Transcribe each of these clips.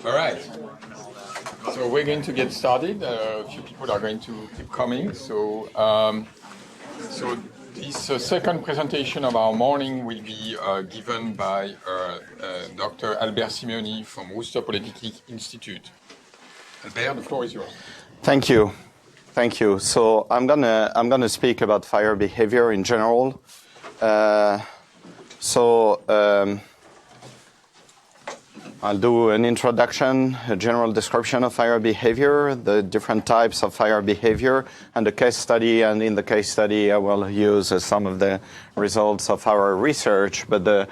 All right. So we're going to get started. A few people are going to keep coming. So this second presentation of our morning will be given by Dr. Albert Simeoni from Worcester Polytechnic Institute. Albert, the floor is yours. Thank you. So I'm gonna speak about fire behavior in general. I'll do an introduction, a general description of fire behavior, the different types of fire behavior, and a case study. And in the case study, I will use some of the results of our research, but the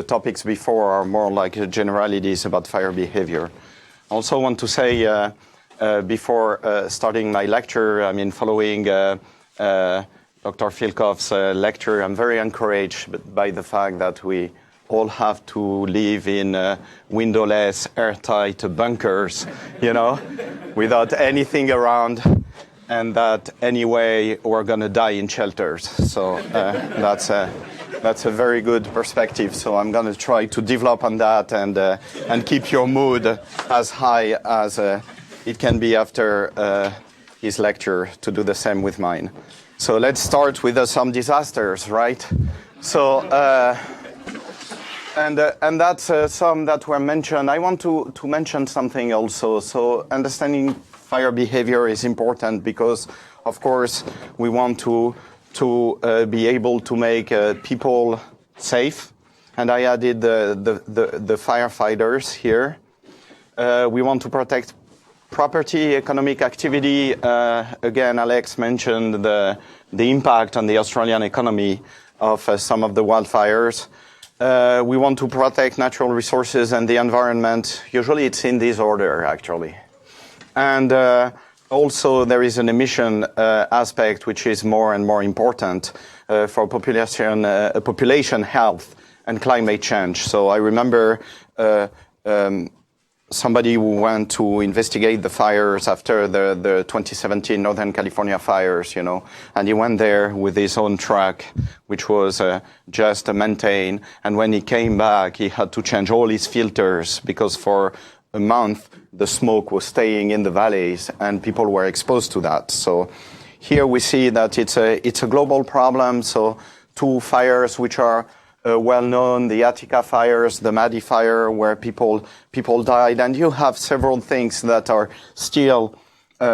topics before are more like generalities about fire behavior. I also want to say, before starting my lecture, following Dr. Filkoff's lecture, I'm very encouraged by the fact that we all have to live in windowless, airtight bunkers, without anything around, and that anyway we're going to die in shelters. So that's a very good perspective. So I'm going to try to develop on that and keep your mood as high as it can be after his lecture, to do the same with mine. So let's start with some disasters, right? So. And that's some that were mentioned. I want to mention something also. So understanding fire behavior is important because, of course, we want to be able to make people safe. And I added the firefighters here. We want to protect property, economic activity. Again, Alex mentioned the impact on the Australian economy of some of the wildfires. We want to protect natural resources and the environment. Usually it's in this order, actually. And also there is an emission aspect which is more and more important for population health and climate change. So I remember somebody who went to investigate the fires after the 2017 Northern California fires, and he went there with his own truck, which was just maintained. And when he came back, he had to change all his filters because for a month, the smoke was staying in the valleys and people were exposed to that. So here we see that it's a global problem. So two fires which are well known, the Attica fires, the Maddie fire, where people died, and you have several things that are still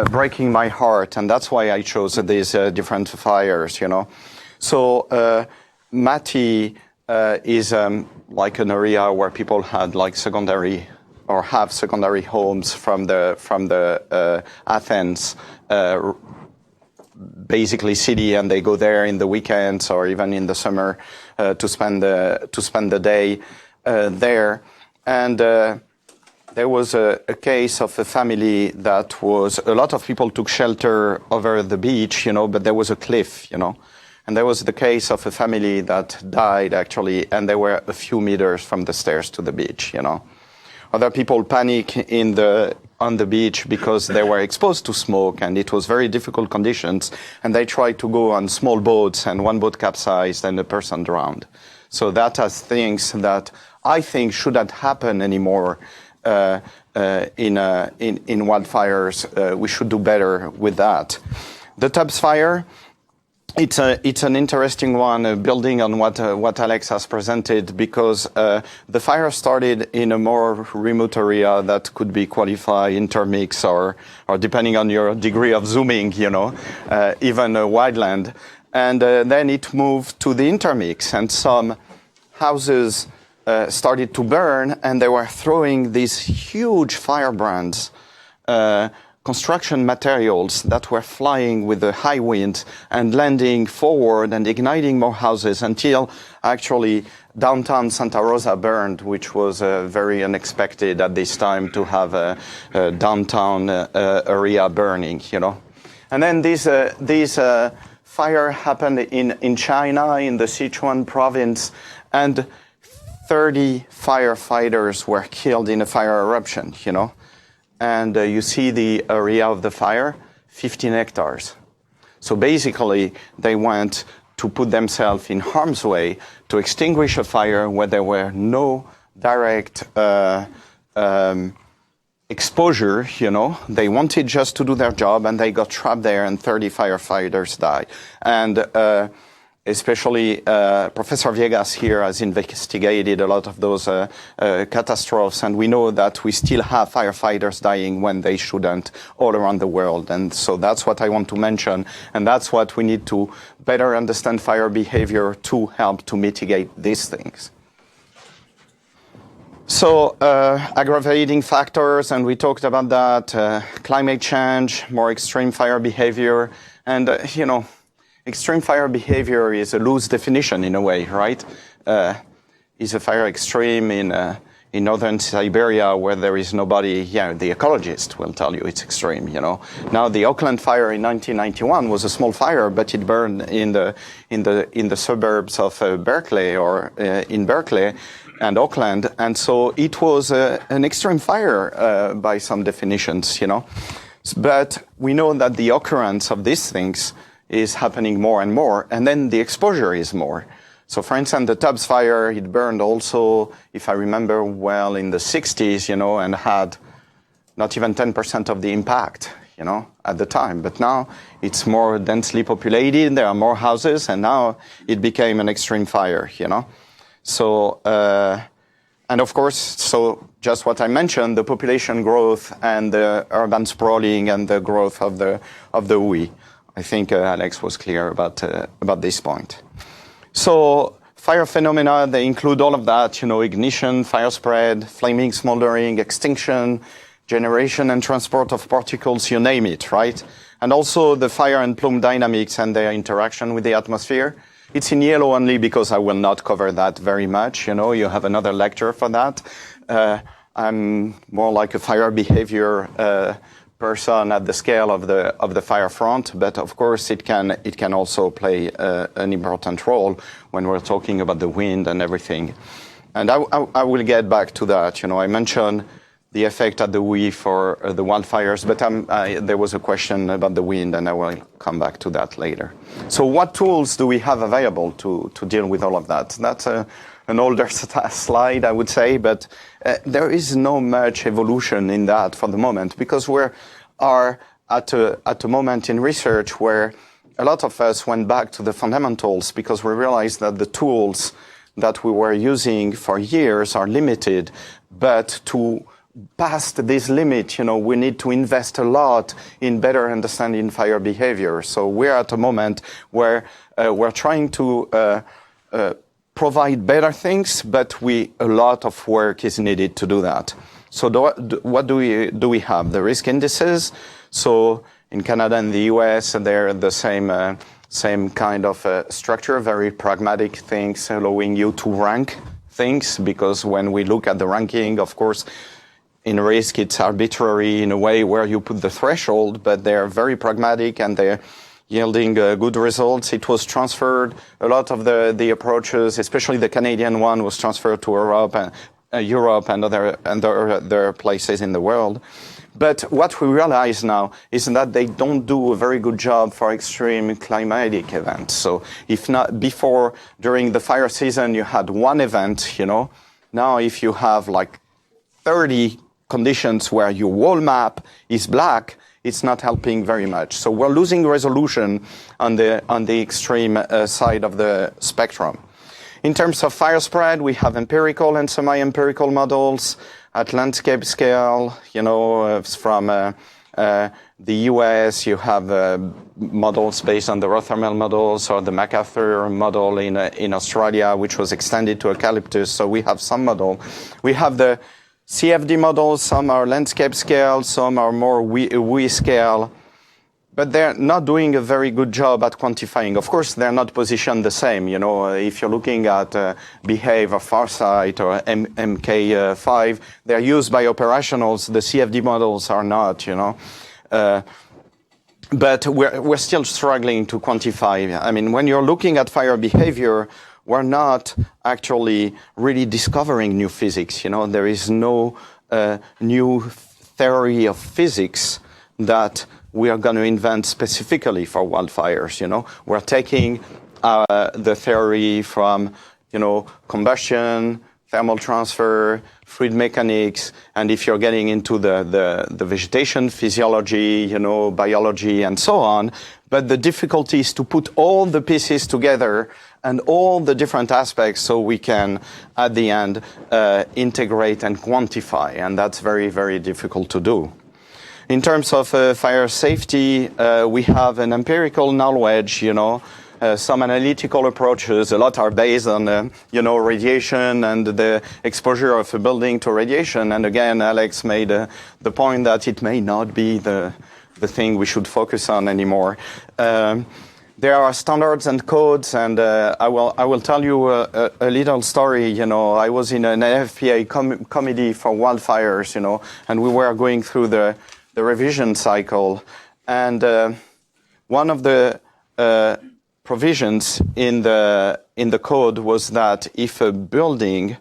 breaking my heart, and that's why I chose these different fires. So Maddie is like an area where people had like secondary or have secondary homes from the Athens. Basically city, and they go there in the weekends or even in the summer to spend the day there. And there was a case of a family that was, a lot of people took shelter over the beach, but there was a cliff, and there was the case of a family that died actually, and they were a few meters from the stairs to the beach, Other people panic on the beach because they were exposed to smoke and it was very difficult conditions, and they tried to go on small boats, and one boat capsized and a person drowned. So that are things that I think shouldn't happen anymore in wildfires. We should do better with that. The Tubbs fire. It's an interesting one, building on what Alex has presented, because the fire started in a more remote area that could be qualified intermix or depending on your degree of zooming, even a wildland. And then it moved to the intermix, and some houses started to burn, and they were throwing these huge firebrands, construction materials that were flying with the high wind and landing forward and igniting more houses until actually downtown Santa Rosa burned, which was very unexpected at this time to have a downtown area burning, And then this fire happened in China, in the Sichuan province, and 30 firefighters were killed in a fire eruption, And you see the area of the fire, 15 hectares. So basically, they went to put themselves in harm's way to extinguish a fire where there were no direct exposure, they wanted just to do their job and they got trapped there and 30 firefighters died. And especially Professor Viegas here has investigated a lot of those catastrophes, and we know that we still have firefighters dying when they shouldn't all around the world. And so that's what I want to mention, and that's what we need to better understand fire behavior to help to mitigate these things. So aggravating factors, and we talked about that, climate change, more extreme fire behavior, and extreme fire behavior is a loose definition in a way, right? Is a fire extreme in northern Siberia where there is nobody? Yeah, the ecologist will tell you it's extreme. Now the Oakland fire in 1991 was a small fire, but it burned in the suburbs of Berkeley or in Berkeley and Oakland, and so it was an extreme fire by some definitions. But we know that the occurrence of these things is happening more and more, and then the exposure is more. So for instance, the Tubbs fire, it burned also, if I remember well, in the 60s, and had not even 10% of the impact, at the time. But now it's more densely populated, there are more houses, and now it became an extreme fire, So, and of course, so just what I mentioned, the population growth and the urban sprawling and the growth of the WUI. I think Alex was clear about this point. So fire phenomena, they include all of that, ignition, fire spread, flaming, smoldering, extinction, generation and transport of particles, you name it, right? And also the fire and plume dynamics and their interaction with the atmosphere. It's in yellow only because I will not cover that very much. You have another lecture for that. I'm more like a fire behavior person at the scale of the fire front, but of course it can also play an important role when we're talking about the wind and everything. And I will get back to that. I mentioned the effect at the WUI for the wildfires, but there was a question about the wind, and I will come back to that later. So what tools do we have available to deal with all of that? That's an older slide, I would say, but there is no much evolution in that for the moment, because we are at a moment in research where a lot of us went back to the fundamentals because we realized that the tools that we were using for years are limited, but to past this limit, we need to invest a lot in better understanding fire behavior. So we're at a moment where we're trying to provide better things, but a lot of work is needed to do that. So what do we have? The risk indices. So in Canada and the US, they're the same kind of structure, very pragmatic things, allowing you to rank things, because when we look at the ranking, of course, in risk, it's arbitrary in a way where you put the threshold, but they're very pragmatic and they're yielding good results. It was transferred, a lot of the approaches, especially the Canadian one, was transferred to Europe and other places in the world. But what we realize now is that they don't do a very good job for extreme climatic events. So if not before, during the fire season, you had one event, now if you have like 30 conditions where your whole map is black, it's not helping very much. So we're losing resolution on the extreme side of the spectrum. In terms of fire spread, we have empirical and semi-empirical models at landscape scale. From the US, you have models based on the Rothermel models or the MacArthur model in Australia, which was extended to eucalyptus. So we have some model. We have the CFD models, some are landscape scale, some are more WUI scale, but they're not doing a very good job at quantifying. Of course, they're not positioned the same. If you're looking at Behave or Farsight or MK5, they're used by operationals. The CFD models are not, but we're still struggling to quantify. I mean, when you're looking at fire behavior, we're not actually really discovering new physics. There is no new theory of physics that we are going to invent specifically for wildfires. We're taking the theory from, combustion, thermal transfer, fluid mechanics, and if you're getting into the vegetation physiology, biology, and so on. But the difficulty is to put all the pieces together and all the different aspects so we can, at the end, integrate and quantify. And that's very, very difficult to do. In terms of fire safety, we have an empirical knowledge, some analytical approaches. A lot are based on, radiation and the exposure of a building to radiation. And again, Alex made the point that it may not be the thing we should focus on anymore. There are standards and codes, and I will tell you a little story. I was in an NFPA committee for wildfires, and we were going through the revision cycle, and one of the provisions in the code was that if a building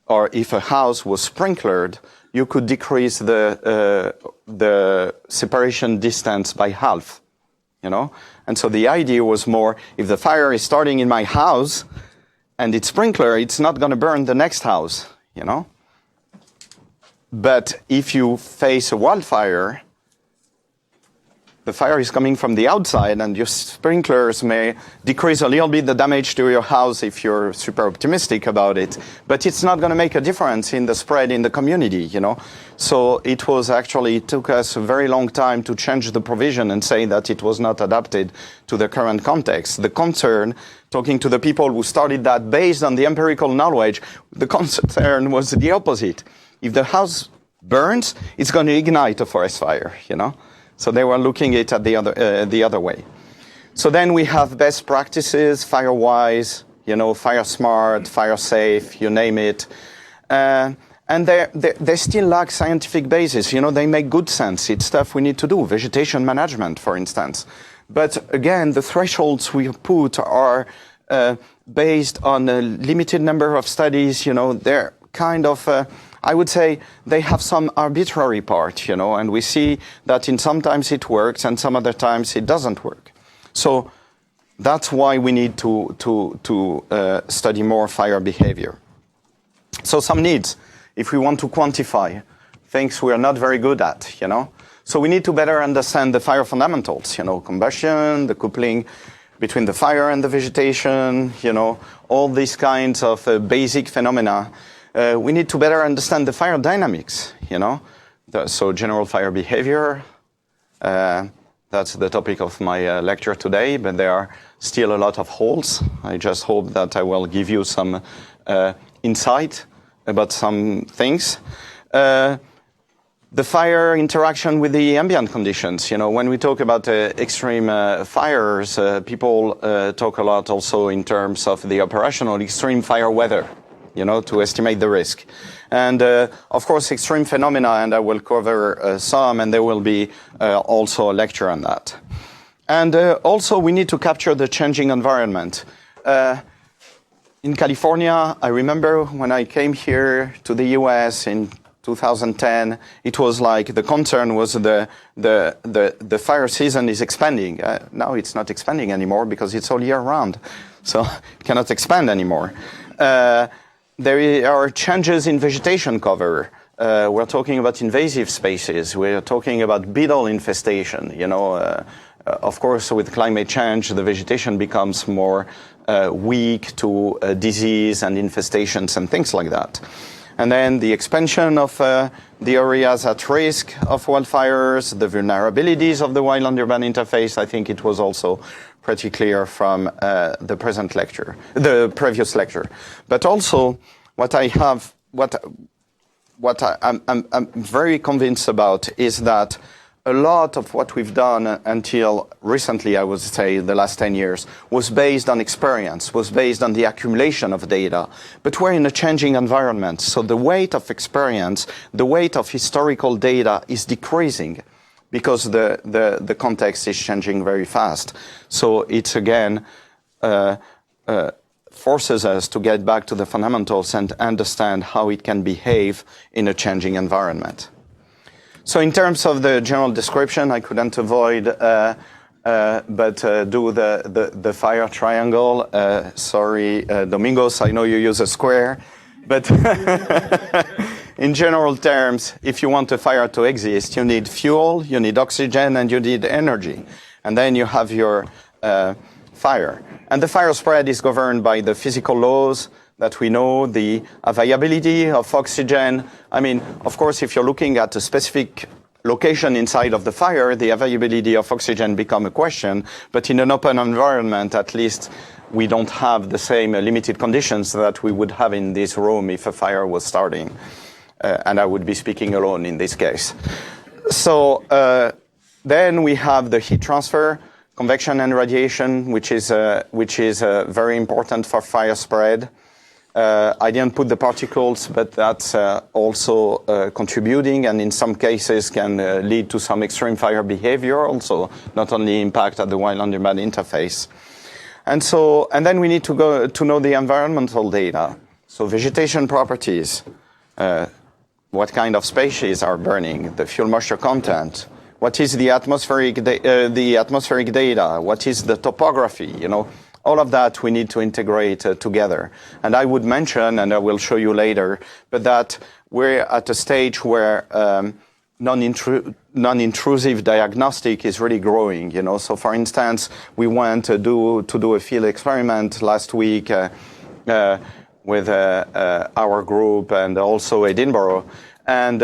or if a house was sprinklered, you could decrease the separation distance by half, And so the idea was more, if the fire is starting in my house and it's sprinkler, it's not going to burn the next house, But if you face a wildfire, the fire is coming from the outside, and your sprinklers may decrease a little bit the damage to your house if you're super optimistic about it. But it's not going to make a difference in the spread in the community, So it took us a very long time to change the provision and say that it was not adapted to the current context. The concern, talking to the people who started that based on the empirical knowledge, the concern was the opposite. If the house burns, it's going to ignite a forest fire, So they were looking at it the other way. So then we have best practices, FireWise, Fire Smart, Fire Safe, you name it. And they still lack scientific basis. They make good sense. It's stuff we need to do. Vegetation management, for instance. But again, the thresholds we put are based on a limited number of studies. They're kind of... I would say they have some arbitrary part, and we see that sometimes it works and some other times it doesn't work. So that's why we need to study more fire behavior. So some needs, if we want to quantify things we are not very good at, So we need to better understand the fire fundamentals, combustion, the coupling between the fire and the vegetation, all these kinds of basic phenomena. We need to better understand the fire dynamics, So general fire behavior, that's the topic of my lecture today, but there are still a lot of holes. I just hope that I will give you some insight about some things. The fire interaction with the ambient conditions. When we talk about extreme fires, people talk a lot also in terms of the operational extreme fire weather. To estimate the risk. And, of course, extreme phenomena, and I will cover some, and there will be also a lecture on that. And also we need to capture the changing environment. In California, I remember when I came here to the US in 2010, it was like the concern was the fire season is expanding. Now it's not expanding anymore because it's all year round. So it cannot expand anymore. There are changes in vegetation cover. We're talking about invasive species. We're talking about beetle infestation. Of course, with climate change, the vegetation becomes more weak to disease and infestations and things like that. And then the expansion of the areas at risk of wildfires, the vulnerabilities of the wildland-urban interface. I think it was also pretty clear from the previous lecture. But also, I'm very convinced about is that a lot of what we've done until recently, I would say the last 10 years, was based on experience, was based on the accumulation of data. But we're in a changing environment, so the weight of experience, the weight of historical data is decreasing because the context is changing very fast. So it's again forces us to get back to the fundamentals and understand how it can behave in a changing environment. So in terms of the general description, I couldn't avoid but do the fire triangle. Sorry, Domingos, I know you use a square. But in general terms, if you want a fire to exist, you need fuel, you need oxygen, and you need energy. And then you have your fire. And the fire spread is governed by the physical laws that we know, the availability of oxygen. I mean, of course, if you're looking at a specific location inside of the fire, the availability of oxygen become a question. But in an open environment, at least, we don't have the same limited conditions that we would have in this room if a fire was starting. And I would be speaking alone in this case. So then we have the heat transfer, convection and radiation, which is very important for fire spread. I didn't put the particles, but that's also contributing, and in some cases can lead to some extreme fire behavior also, not only impact at the wild-on-demand interface. And then we need to go to know the environmental data. So vegetation properties, what kind of species are burning, the fuel moisture content, what is the atmospheric data, what is the topography, you know. All of that we need to integrate together. And I would mention, and I will show you later, but that we're at a stage where non-intrusive diagnostic is really growing, you know. So for instance, we went to do a field experiment last week with our group and also Edinburgh. And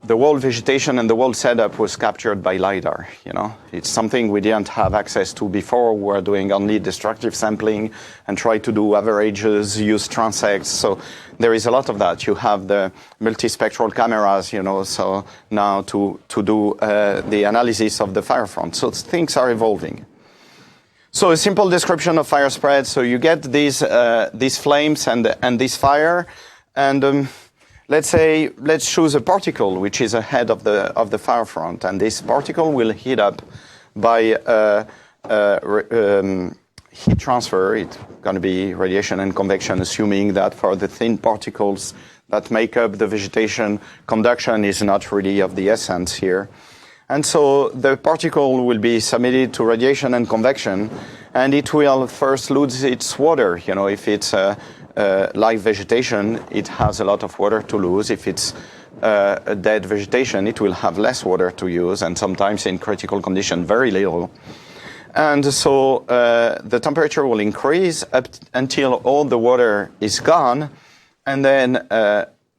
the whole vegetation and the whole setup was captured by LiDAR, you know. It's something we didn't have access to before. We're doing only destructive sampling and try to do averages, use transects. So there is a lot of that. You have the multispectral cameras, you know, so now to do the analysis of the fire front. So things are evolving. So a simple description of fire spread. So you get these flames and this fire, and let's choose a particle which is ahead of the fire front, and this particle will heat up by heat transfer. It's going to be radiation and convection, assuming that for the thin particles that make up the vegetation, conduction is not really of the essence here. And so the particle will be submitted to radiation and convection, and it will first lose its water. You know, if it's live vegetation, it has a lot of water to lose. If it's a dead vegetation, it will have less water to use, and sometimes in critical condition, very little. And so the temperature will increase up until all the water is gone, and then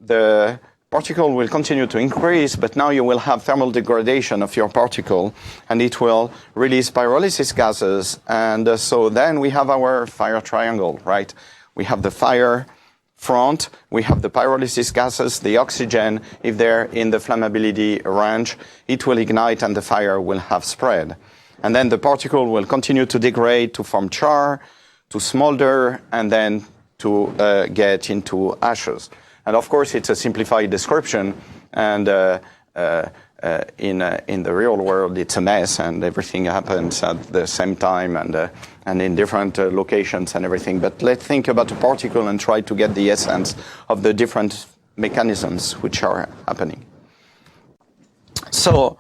the particle will continue to increase, but now you will have thermal degradation of your particle, and it will release pyrolysis gases. And so then we have our fire triangle, right? We have the fire front, we have the pyrolysis gases, the oxygen. If they're in the flammability range, it will ignite and the fire will have spread. And then the particle will continue to degrade, to form char, to smolder, and then to get into ashes. And of course, it's a simplified description, and in the real world, it's a mess, and everything happens at the same time and in different locations and everything. But let's think about a particle and try to get the essence of the different mechanisms which are happening. So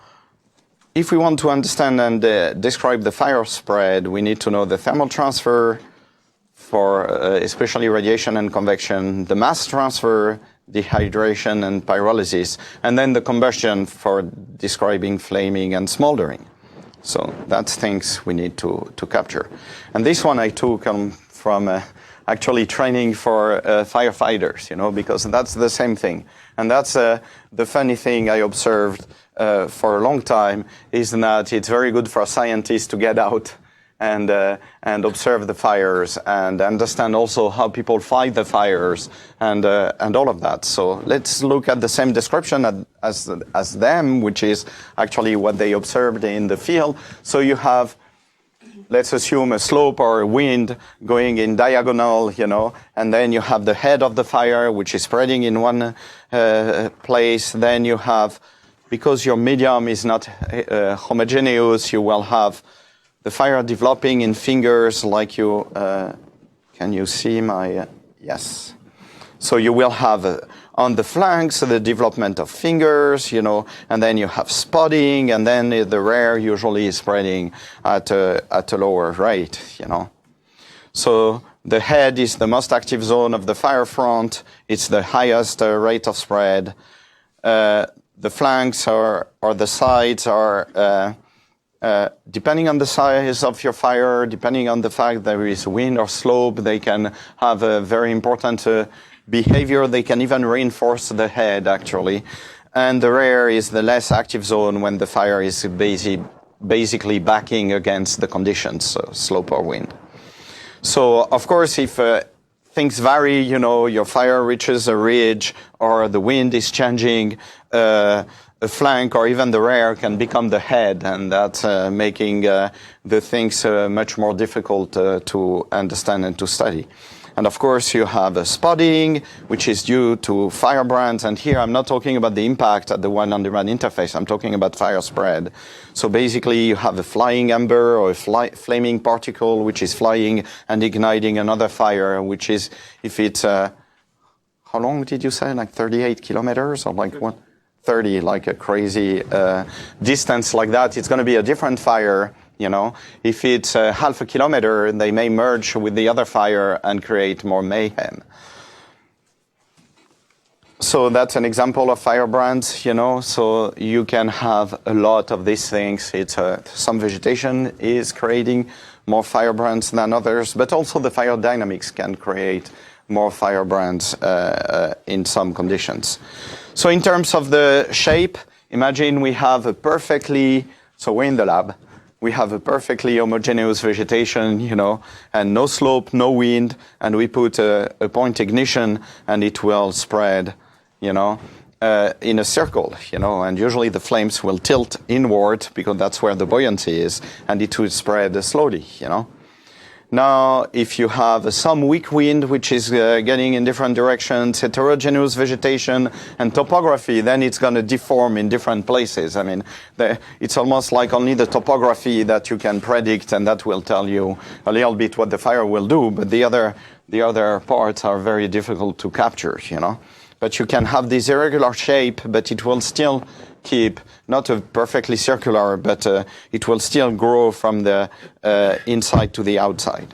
if we want to understand and describe the fire spread, we need to know the thermal transfer for especially radiation and convection, the mass transfer, dehydration and pyrolysis, and then the combustion for describing flaming and smoldering. So that's things we need to capture. And this one I took from actually training for firefighters, you know, because that's the same thing. And that's the funny thing I observed for a long time, is that it's very good for scientists to get out and observe the fires and understand also how people fight the fires and all of that. So let's look at the same description as them, which is actually what they observed in the field. So you have, let's assume, a slope or a wind going in diagonal, you know, and then you have the head of the fire, which is spreading in one place. Then you have, because your medium is not homogeneous, you will have the fire developing in fingers like you, can you see my, yes. So you will have on the flanks the development of fingers, you know, and then you have spotting, and then the rear usually is spreading at a lower rate, you know. So The head is the most active zone of the fire front. It's the highest rate of spread. The flanks or the sides are, depending on the size of your fire, depending on the fact there is wind or slope, they can have a very important behavior. They can even reinforce the head, actually. And the rear is the less active zone when the fire is basically backing against the conditions, so slope or wind. So, of course, if things vary, your fire reaches a ridge or the wind is changing, a flank or even the rear can become the head, and that's making the things much more difficult to understand and to study. And of course, you have spotting, which is due to firebrands. And here I'm not talking about the impact at the one-on-demand interface. I'm talking about fire spread. So basically, you have a flying ember or a flaming particle, which is flying and igniting another fire, which is, if it's, how long did you say? Like 38 kilometers or like what? 30, like a crazy distance like that. It's going to be a different fire. If it's half a kilometer, they may merge with the other fire and create more mayhem. So that's an example of firebrands, so you can have a lot of these things. It's some vegetation is creating more firebrands than others, but also the fire dynamics can create more firebrands in some conditions. So in terms of the shape, imagine we have so we're in the lab. We have a perfectly homogeneous vegetation, and no slope, no wind, and we put a point ignition and it will spread, in a circle, and usually the flames will tilt inward because that's where the buoyancy is, and it will spread slowly, Now, if you have some weak wind, which is getting in different directions, heterogeneous vegetation and topography, then it's going to deform in different places. I mean, it's almost like only the topography that you can predict, and that will tell you a little bit what the fire will do, but the other parts are very difficult to capture, But you can have this irregular shape, but it will still keep not a perfectly circular, but it will still grow from the inside to the outside.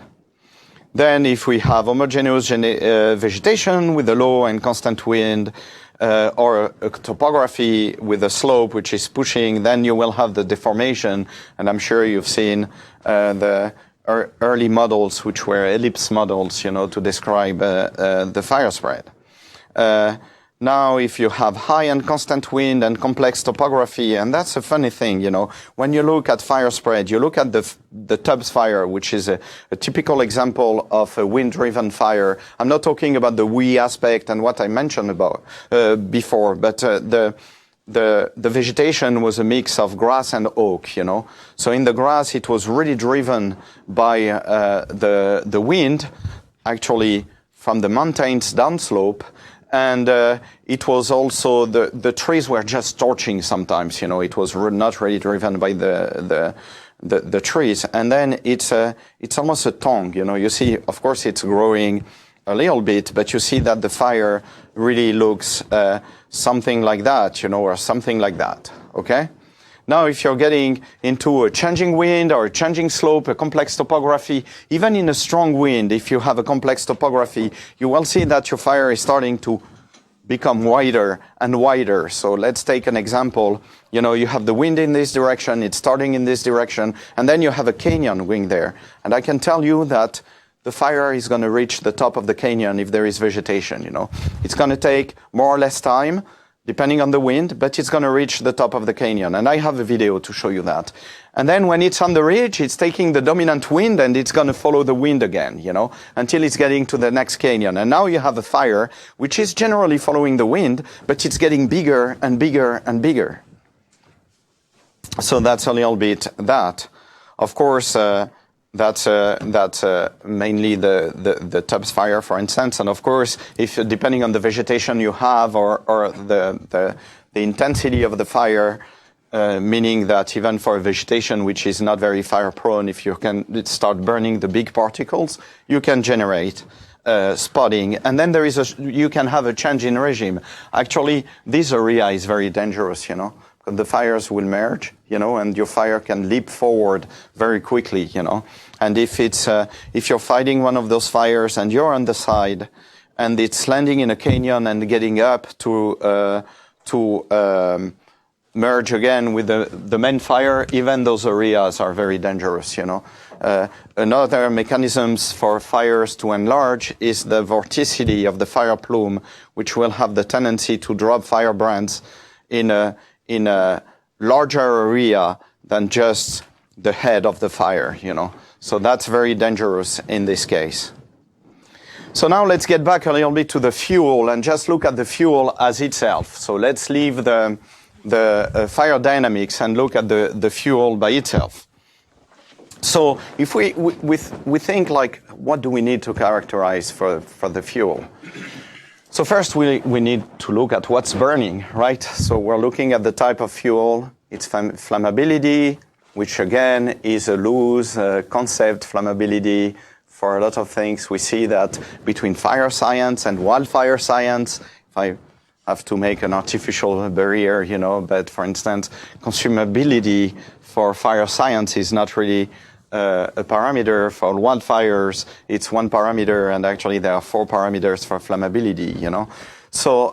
Then if we have homogeneous vegetation with a low and constant wind, or a topography with a slope which is pushing, then you will have the deformation, and I'm sure you've seen the early models, which were ellipse models, to describe the fire spread. Now, if you have high and constant wind and complex topography, and that's a funny thing, when you look at fire spread, you look at the Tubbs fire, which is a typical example of a wind-driven fire. I'm not talking about the WE aspect and what I mentioned about before, but the vegetation was a mix of grass and oak, So in the grass, it was really driven by the wind, actually from the mountains downslope. And it was also the trees were just torching sometimes. It was not really driven by the trees. And then it's almost a tongue. You see, of course, it's growing a little bit, but you see that the fire really looks something like that, or something like that. Okay. Now, if you're getting into a changing wind or a changing slope, a complex topography, even in a strong wind, if you have a complex topography, you will see that your fire is starting to become wider and wider. So let's take an example. You have the wind in this direction, it's starting in this direction, and then you have a canyon going there. And I can tell you that the fire is going to reach the top of the canyon if there is vegetation, It's going to take more or less time, depending on the wind, but it's going to reach the top of the canyon. And I have a video to show you that. And then when it's on the ridge, it's taking the dominant wind and it's going to follow the wind again, until it's getting to the next canyon. And now you have a fire, which is generally following the wind, but it's getting bigger and bigger and bigger. So that's a little bit that. Of course, that's mainly the Tubbs fire, for instance. And of course, if depending on the vegetation you have or the intensity of the fire, meaning that even for a vegetation which is not very fire prone, if you can start burning the big particles, you can generate spotting. And then you can have a change in regime. Actually, this area is very dangerous, because the fires will merge, and your fire can leap forward very quickly, And if you're fighting one of those fires and you're on the side, and it's landing in a canyon and getting up to merge again with the main fire, even those areas are very dangerous, Another mechanisms for fires to enlarge is the vorticity of the fire plume, which will have the tendency to drop firebrands in a larger area than just the head of the fire, So that's very dangerous in this case. So now let's get back a little bit to the fuel and just look at the fuel as itself. So let's leave the fire dynamics and look at the fuel by itself. So if we think like, what do we need to characterize for the fuel? So first we need to look at what's burning, right? So we're looking at the type of fuel, its flammability, which again is a loose concept, flammability. For a lot of things, we see that between fire science and wildfire science, if I have to make an artificial barrier, but for instance, consumability for fire science is not really a parameter. For wildfires, it's one parameter, and actually there are 4 parameters for flammability, So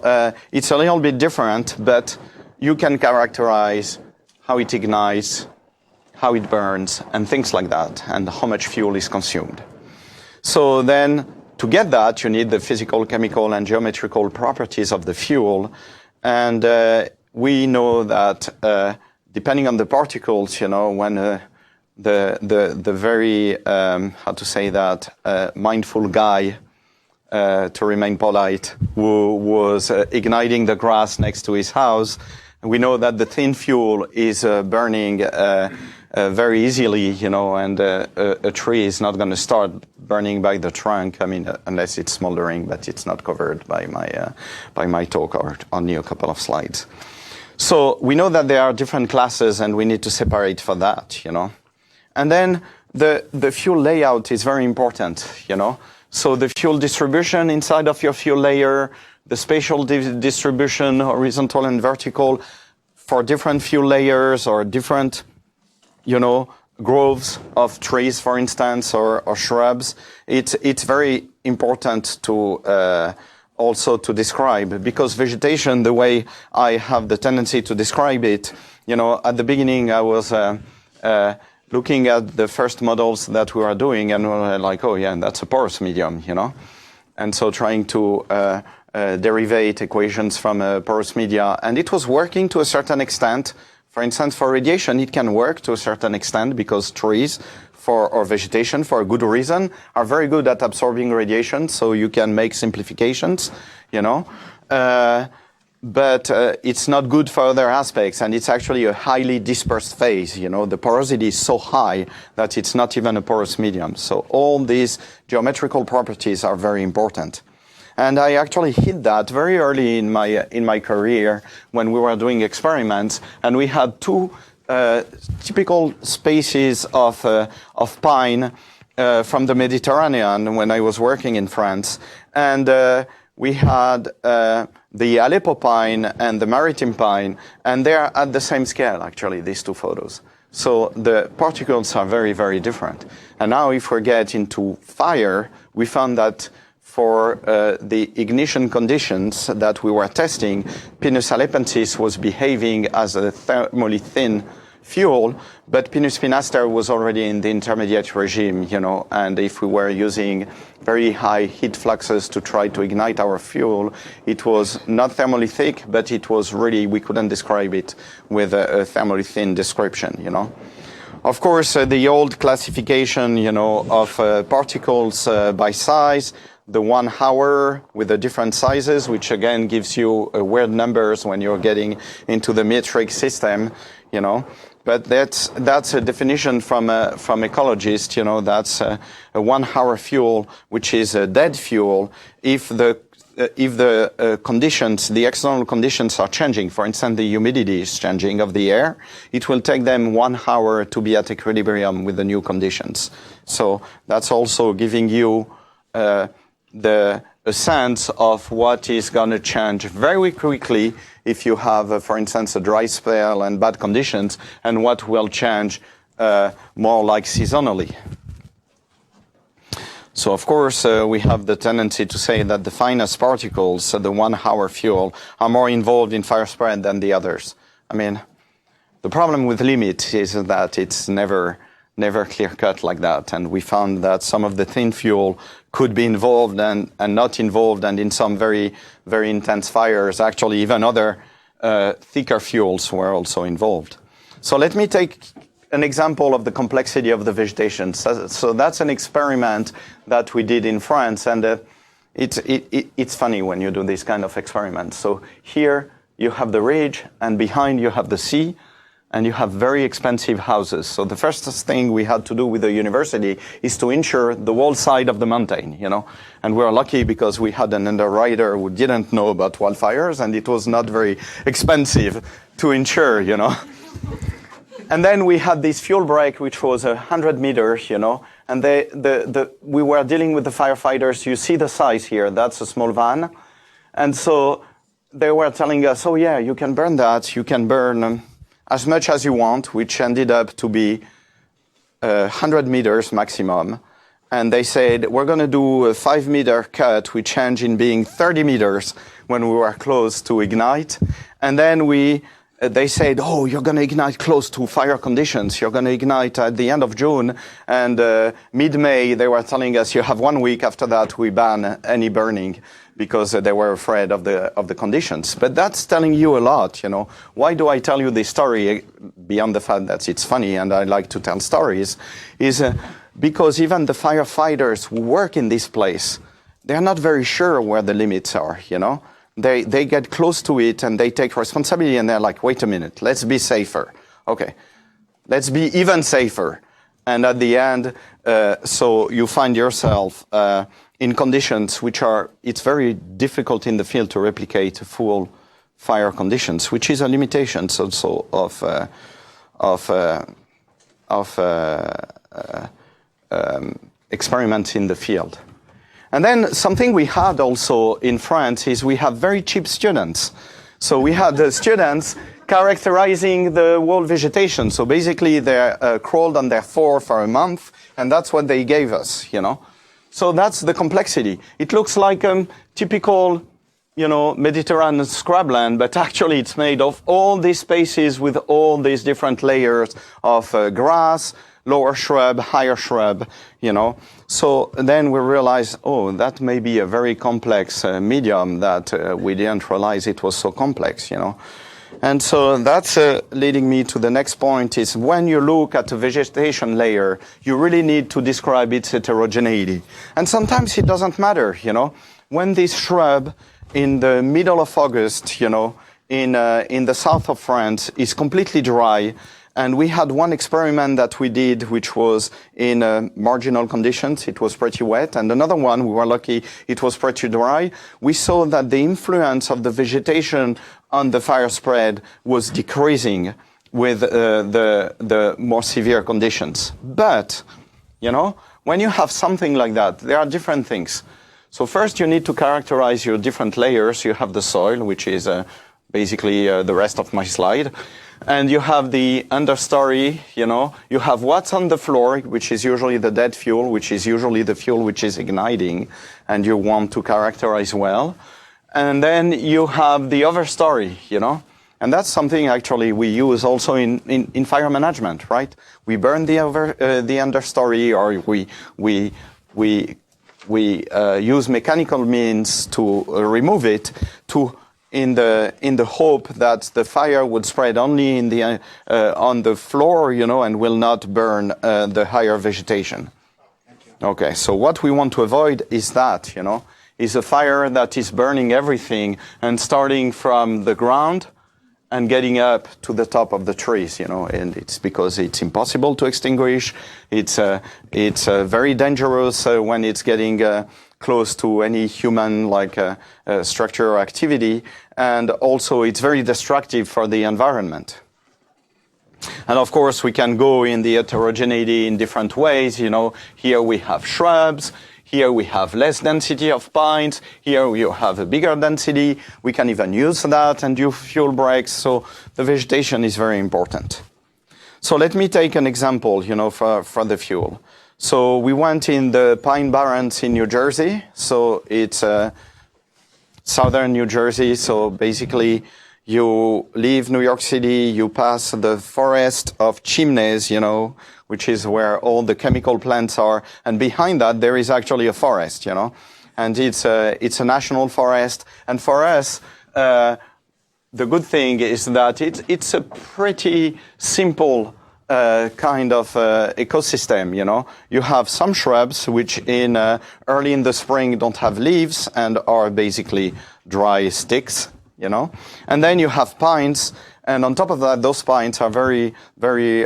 it's a little bit different, but you can characterize how it ignites, how it burns, and things like that, and how much fuel is consumed. So then, to get that, you need the physical, chemical, and geometrical properties of the fuel. And we know that depending on the particles, when the very, mindful guy, to remain polite, who was igniting the grass next to his house, we know that the thin fuel is burning very easily, and a tree is not going to start burning by the trunk, unless it's smoldering, but it's not covered by my talk or only a couple of slides. So we know that there are different classes, and we need to separate for that, And then the fuel layout is very important, So the fuel distribution inside of your fuel layer, the spatial distribution, horizontal and vertical, for different fuel layers or different, groves of trees, for instance, or shrubs. It's very important to also to describe, because vegetation, the way I have the tendency to describe it, at the beginning I was looking at the first models that we were doing, and we were like, oh yeah, that's a porous medium, And so trying to derivate equations from porous media, and it was working to a certain extent. For instance, for radiation, it can work to a certain extent because trees or vegetation, for a good reason, are very good at absorbing radiation, so you can make simplifications, But it's not good for other aspects, and it's actually a highly dispersed phase. The porosity is so high that it's not even a porous medium. So all these geometrical properties are very important. And I actually hit that very early in my career when we were doing experiments, and we had 2 typical species of pine from the Mediterranean when I was working in France, and we had the Aleppo pine and the maritime pine, and they are at the same scale, actually, these 2 photos. So the particles are very, very different. And now if we get into fire, we found that for the ignition conditions that we were testing, Pinus alepensis was behaving as a thermally thin fuel, but Pinus pinaster was already in the intermediate regime, and if we were using very high heat fluxes to try to ignite our fuel, it was not thermally thick, but it was really, we couldn't describe it with a thermally thin description, Of course, the old classification, of particles by size, the 1 hour with the different sizes, which again gives you weird numbers when you're getting into the metric system, But that's a definition from ecologists, That's a 1 hour fuel, which is a dead fuel, if the conditions, the external conditions are changing. For instance, the humidity is changing of the air. It will take them 1 hour to be at equilibrium with the new conditions. So that's also giving you a sense of what is going to change very quickly if you have, for instance, a dry spell and bad conditions, and what will change more like seasonally. So, of course, we have the tendency to say that the finest particles, the 1 hour fuel, are more involved in fire spread than the others. I mean, the problem with limit is that it's never clear-cut like that. And we found that some of the thin fuel could be involved and not involved, and in some very, very intense fires, actually even other thicker fuels were also involved. So let me take an example of the complexity of the vegetation. So that's an experiment that we did in France, and it's funny when you do this kind of experiment. So here you have the ridge, and behind you have the sea, and you have very expensive houses. So the first thing we had to do with the university is to insure the whole side of the mountain, you know. And we were lucky because we had an underwriter who didn't know about wildfires, and it was not very expensive to insure, you know. And then we had this fuel break, which was 100 meters, you know, and we were dealing with the firefighters. You see the size here, that's a small van. And so they were telling us, oh yeah, you can burn that, you can burn as much as you want, which ended up to be 100 meters maximum. And they said, we're going to do a 5-meter cut, which ended in being 30 meters when we were close to ignite. And then they said, oh, you're going to ignite close to fire conditions. You're going to ignite at the end of June. And mid-May, they were telling us, you have 1 week. After that, we ban any burning, because they were afraid of the conditions. But that's telling you a lot, you know. Why do I tell you this story, beyond the fact that it's funny and I like to tell stories, is because even the firefighters who work in this place, they're not very sure where the limits are, you know. They get close to it and they take responsibility, and they're like, wait a minute, let's be safer. Okay, let's be even safer. And at the end, so you find yourself in conditions which it's very difficult in the field to replicate full fire conditions, which is a limitation also of experiments in the field. And then something we had also in France is we have very cheap students. So we had the students characterizing the whole vegetation. So basically they crawled on their floor for a month, and that's what they gave us, you know. So that's the complexity. It looks like typical, you know, Mediterranean scrubland, but actually it's made of all these spaces with all these different layers of grass, lower shrub, higher shrub, you know. So then we realize, oh, that may be a very complex medium that we didn't realize it was so complex, you know. And so that's leading me to the next point, is when you look at the vegetation layer, you really need to describe its heterogeneity. And sometimes it doesn't matter, you know. When this shrub in the middle of August, you know, in the south of France is completely dry, and we had one experiment that we did, which was in marginal conditions. It was pretty wet. And another one, we were lucky, it was pretty dry. We saw that the influence of the vegetation on the fire spread was decreasing with the more severe conditions. But, you know, when you have something like that, there are different things. So first you need to characterize your different layers. You have the soil, which is basically the rest of my slide. And you have the understory, you know, you have what's on the floor, which is usually the dead fuel, which is usually the fuel which is igniting, and you want to characterize well. And then you have the overstory, you know, and that's something actually we use also in fire management, right? We burn the understory, or we use mechanical means to remove it, in the hope that the fire would spread only on the floor, you know, and will not burn the higher vegetation. Okay, so what we want to avoid is that, you know, is a fire that is burning everything and starting from the ground and getting up to the top of the trees, you know, and it's because it's impossible to extinguish. It's very dangerous when it's getting close to any human structure or activity, and also it's very destructive for the environment. And of course we can go in the heterogeneity in different ways, you know. Here we have shrubs, Here we have less density of pines. Here you have a bigger density. We can even use that and do fuel breaks. So the vegetation is very important. So let me take an example, for the fuel. So we went in the Pine Barrens in New Jersey. So it's southern New Jersey. So basically you leave New York City, you pass the forest of chimneys, which is where all the chemical plants are. And behind that, there is actually a forest, and it's a national forest. And for us, the good thing is that it's a pretty simple kind of ecosystem, You have some shrubs which early in the spring don't have leaves and are basically dry sticks, And then you have pines, and on top of that, those pines are very, very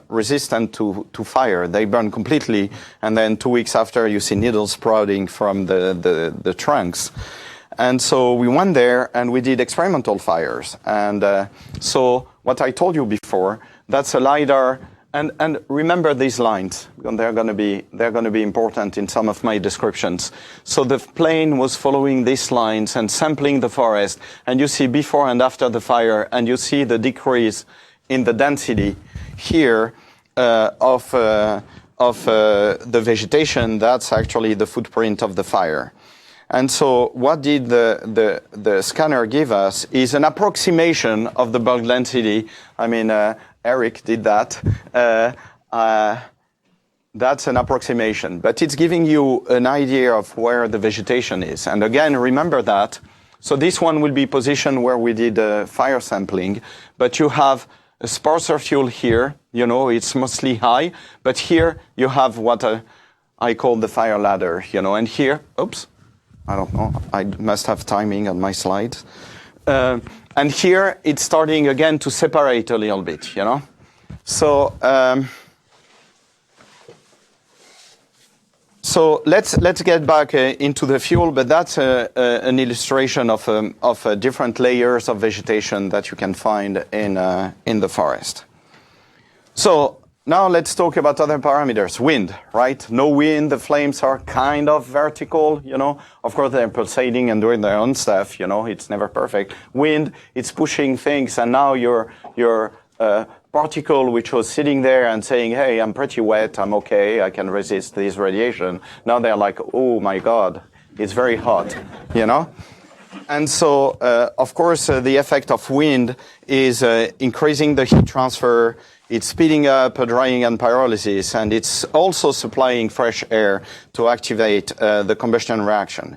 resistant to fire. They burn completely, and then 2 weeks after, you see needles sprouting from the trunks. And so we went there and we did experimental fires. And so what I told you before, that's a LiDAR. And remember these lines, they're going to be important in some of my descriptions. So the plane was following these lines and sampling the forest, and you see before and after the fire, and you see the decrease in the density here of the vegetation. That's actually the footprint of the fire. And so what did the scanner give us is an approximation of the bulk density. I mean, Eric did that. That's an approximation, but it's giving you an idea of where the vegetation is. And again, remember that. So this one will be positioned where we did fire sampling, but you have a sparser fuel here. It's mostly high, but here you have what I call the fire ladder, and here, oops, I don't know, I must have timing on my slides. And here it's starting again to separate a little bit, So, so let's get back into the fuel, but that's an illustration of different layers of vegetation that you can find in the forest. So now let's talk about other parameters. Wind, right? No wind, the flames are kind of vertical, Of course, they're pulsating and doing their own stuff, It's never perfect. Wind, it's pushing things, and now your particle which was sitting there and saying, hey, I'm pretty wet, I'm okay, I can resist this radiation. Now they're like, oh my God, it's very hot, And so, of course, the effect of wind is increasing the heat transfer. It's speeding up drying and pyrolysis, and it's also supplying fresh air to activate the combustion reaction,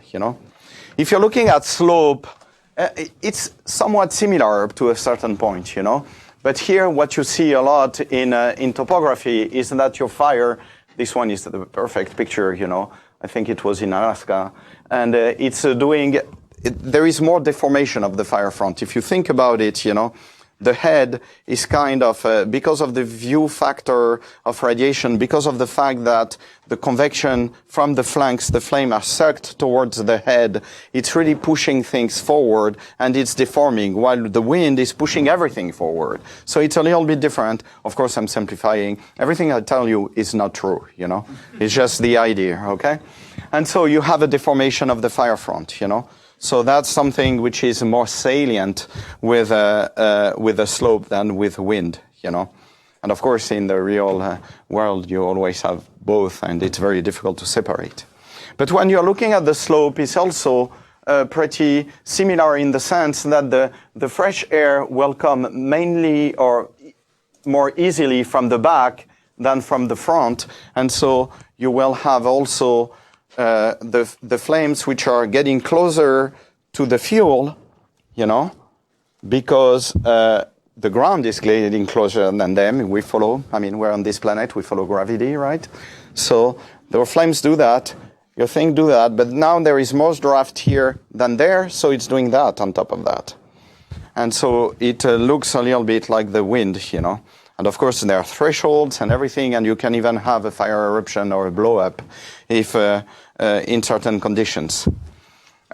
If you're looking at slope, it's somewhat similar to a certain point, But here, what you see a lot in topography is that your fire, this one is the perfect picture, I think it was in Alaska, and there is more deformation of the fire front. If you think about it, the head is kind of, because of the view factor of radiation, because of the fact that the convection from the flanks, the flame are sucked towards the head, it's really pushing things forward and it's deforming, while the wind is pushing everything forward. So it's a little bit different. Of course, I'm simplifying. Everything I tell you is not true, It's just the idea, okay? And so you have a deformation of the fire front, So that's something which is more salient with a slope than with wind, And of course, in the real world, you always have both, and it's very difficult to separate. But when you're looking at the slope, it's also pretty similar in the sense that the fresh air will come mainly or more easily from the back than from the front, and so you will have also the flames which are getting closer to the fuel, because the ground is getting closer than them. We're on this planet, we follow gravity, right? So the flames do that, your thing do that, but now there is more draft here than there, so it's doing that on top of that. And so it looks a little bit like the wind, And of course, there are thresholds and everything, and you can even have a fire eruption or a blow-up if in certain conditions.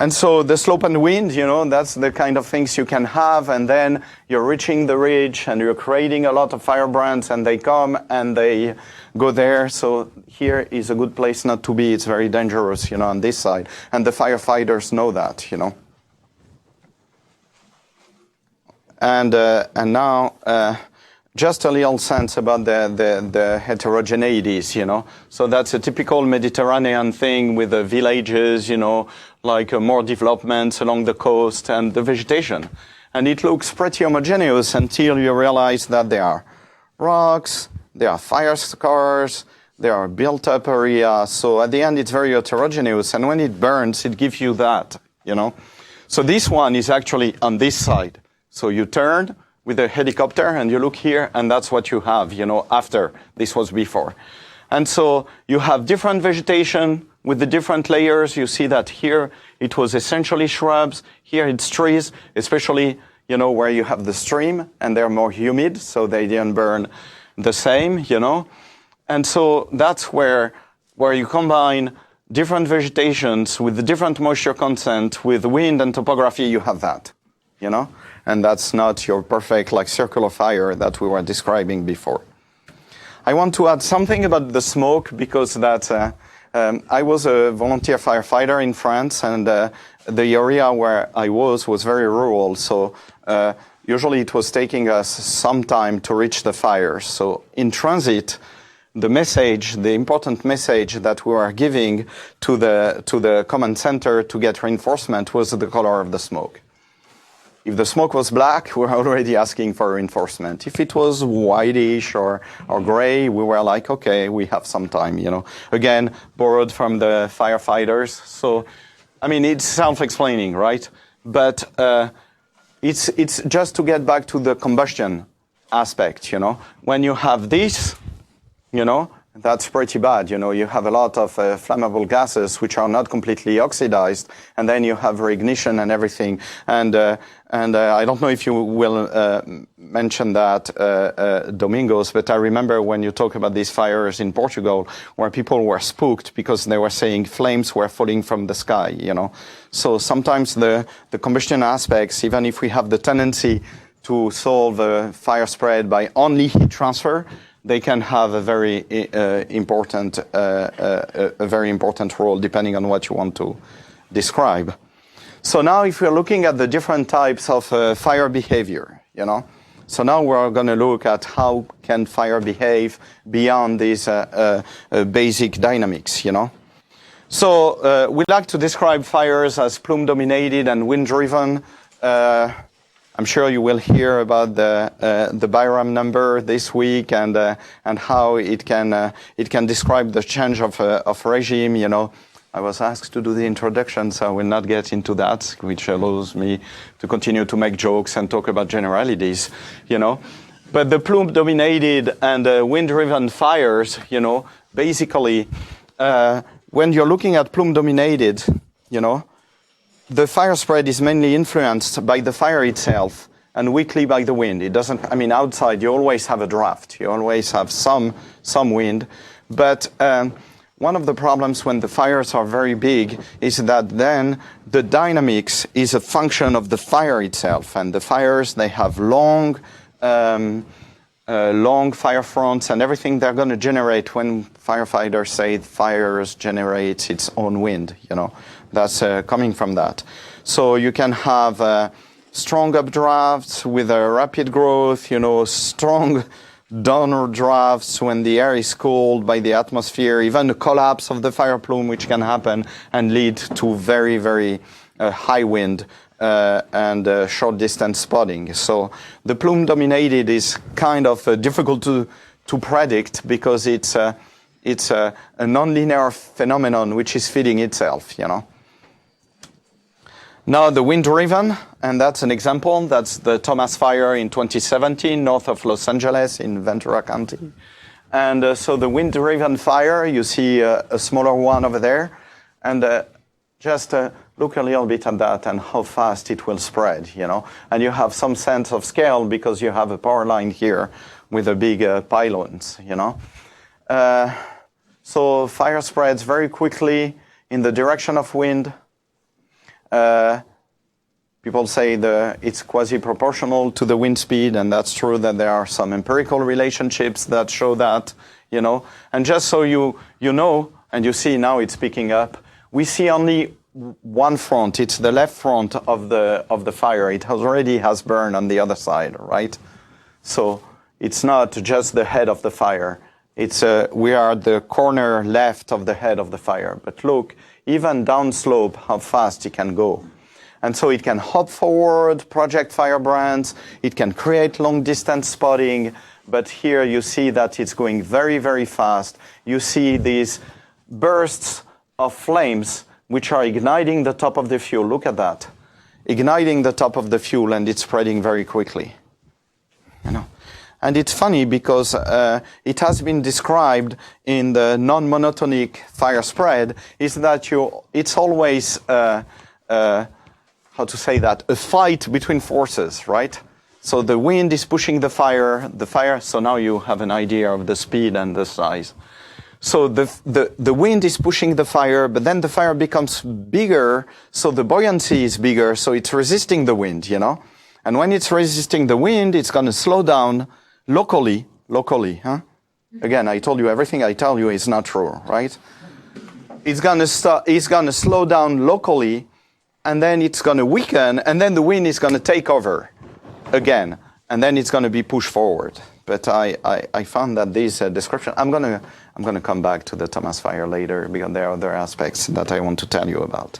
And so the slope and wind, that's the kind of things you can have. And then you're reaching the ridge and you're creating a lot of firebrands and they come and they go there. So here is a good place not to be. It's very dangerous, on this side. And the firefighters know that, And now, just a little sense about the heterogeneities, So that's a typical Mediterranean thing with the villages, like more developments along the coast and the vegetation. And it looks pretty homogeneous until you realize that there are rocks, there are fire scars, there are built-up areas. So at the end, it's very heterogeneous. And when it burns, it gives you that, So this one is actually on this side. So you turn with a helicopter and you look here and that's what you have, after. This was before. And so you have different vegetation with the different layers. You see that here it was essentially shrubs. Here it's trees, especially, where you have the stream and they're more humid, so they didn't burn the same, And so that's where you combine different vegetations with the different moisture content, with wind and topography, you have that, And that's not your perfect, circular fire that we were describing before. I want to add something about the smoke because I was a volunteer firefighter in France, and the area where I was very rural. So usually it was taking us some time to reach the fires. So in transit, the important message that we were giving to the command center to get reinforcement was the color of the smoke. If the smoke was black, we were already asking for reinforcement. If it was whitish or gray, we were like, okay, we have some time, Again, borrowed from the firefighters. So, it's self-explaining, right? But it's just to get back to the combustion aspect, When you have this, that's pretty bad. You have a lot of flammable gases which are not completely oxidized, and then you have reignition and everything. And I don't know if you will mention that, Domingos, but I remember when you talk about these fires in Portugal, where people were spooked because they were saying flames were falling from the sky, So sometimes the combustion aspects, even if we have the tendency to solve a fire spread by only heat transfer, they can have a very important role depending on what you want to describe. So now if we're looking at the different types of fire behavior, So now we're going to look at how can fire behave beyond these basic dynamics, So we like to describe fires as plume-dominated and wind-driven. I'm sure you will hear about the Byram number this week and how it can describe the change of regime. I was asked to do the introduction, so I will not get into that, which allows me to continue to make jokes and talk about generalities. But the plume-dominated and wind-driven fires, basically, when you're looking at plume-dominated, the fire spread is mainly influenced by the fire itself and weakly by the wind. It doesn't, outside you always have a draft. You always have some wind. But one of the problems when the fires are very big is that then the dynamics is a function of the fire itself. And the fires, they have long fire fronts and everything they're going to generate when firefighters say fires generate its own wind, That's coming from that. So you can have strong updrafts with a rapid growth, strong downward drafts when the air is cooled by the atmosphere, even a collapse of the fire plume, which can happen and lead to very, very high wind and short distance spotting. So the plume dominated is kind of difficult to predict because it's a nonlinear phenomenon which is feeding itself, Now the wind-driven, and that's an example. That's the Thomas Fire in 2017, north of Los Angeles in Ventura County. And so the wind-driven fire, you see a smaller one over there. And just look a little bit at that and how fast it will spread, And you have some sense of scale because you have a power line here with a big pylons, So fire spreads very quickly in the direction of wind. People say it's quasi-proportional to the wind speed, and that's true that there are some empirical relationships that show that, you know. And just so you know, and you see now it's picking up, we see only one front. It's the left front of the fire. It already has burned on the other side, right? So it's not just the head of the fire. It's we are at the corner left of the head of the fire. But look, even downslope, how fast it can go. And so it can hop forward, project firebrands, it can create long-distance spotting, but here you see that it's going very, very fast. You see these bursts of flames which are igniting the top of the fuel. Look at that. Igniting the top of the fuel, and it's spreading very quickly. You know? And it's funny because it has been described in the non-monotonic fire spread, is that it's always how to say that, a fight between forces, right? So the wind is pushing the fire, so now you have an idea of the speed and the size. So the wind is pushing the fire, but then the fire becomes bigger, so the buoyancy is bigger, so it's resisting the wind, you know? And when it's resisting the wind, it's going to slow down locally, huh? Again, I told you everything I tell you is not true, right? It's going to slow down locally, and then it's going to weaken, and then the wind is going to take over again, and then it's going to be pushed forward. But I found that this description, I'm going to come back to the Thomas fire later, because there are other aspects that I want to tell you about.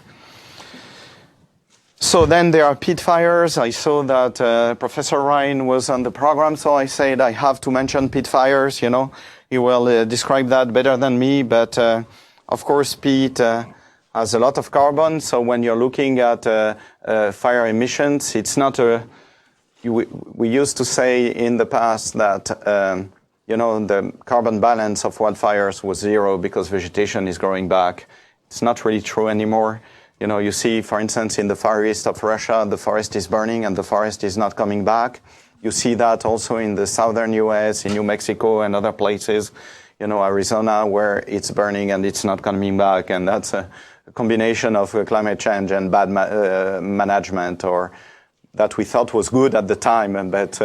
So then there are pit fires. I saw that Professor Ryan was on the program, so I said I have to mention pit fires, you know. He will describe that better than me, but of course peat has a lot of carbon, so when you're looking at fire emissions, it's not we used to say in the past that, you know, the carbon balance of wildfires was 0 because vegetation is growing back. It's not really true anymore. You know, you see, for instance, in the far east of Russia, the forest is burning and the forest is not coming back. You see that also in the southern US, in New Mexico and other places, you know, Arizona, where it's burning and it's not coming back. And that's a combination of climate change and bad management, or that we thought was good at the time, but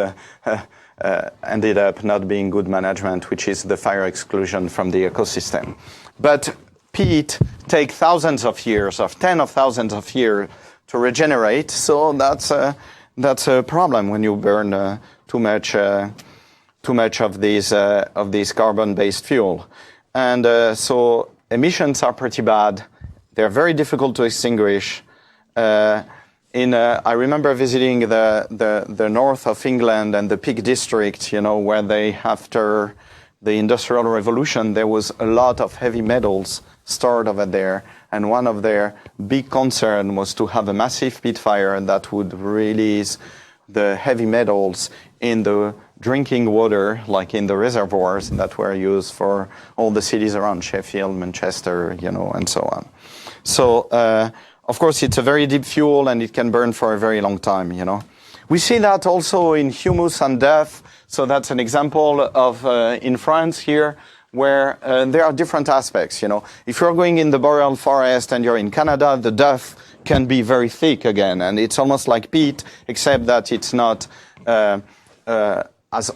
ended up not being good management, which is the fire exclusion from the ecosystem. But peat take thousands of years, of tens of thousands of years to regenerate. So that's a problem when you burn too much of these carbon-based fuel. And so emissions are pretty bad. They're very difficult to extinguish. I remember visiting the north of England and the Peak District, you know, where after the Industrial Revolution, there was a lot of heavy metals stored over there. And one of their big concerns was to have a massive peat fire that would release the heavy metals in the drinking water, like in the reservoirs that were used for all the cities around Sheffield, Manchester, you know, and so on. So, of course, it's a very deep fuel and it can burn for a very long time, you know. We see that also in humus and duff. So that's an example of, in France here, where there are different aspects, you know. If you're going in the boreal forest and you're in Canada, the duff can be very thick again. And it's almost like peat, except that it's not as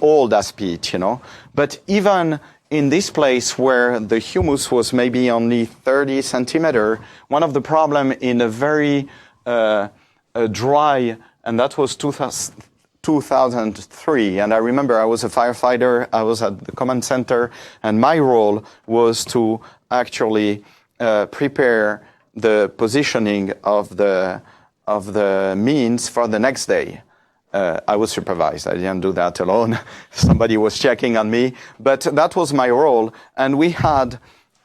old as peat, you know. But even in this place where the humus was maybe only 30 centimeter, one of the problem in a very dry, and that was 2003, and I remember I was a firefighter, I was at the command center, and my role was to actually prepare the positioning of the means for the next day. I was supervised. I didn't do that alone. Somebody was checking on me. But that was my role. And we had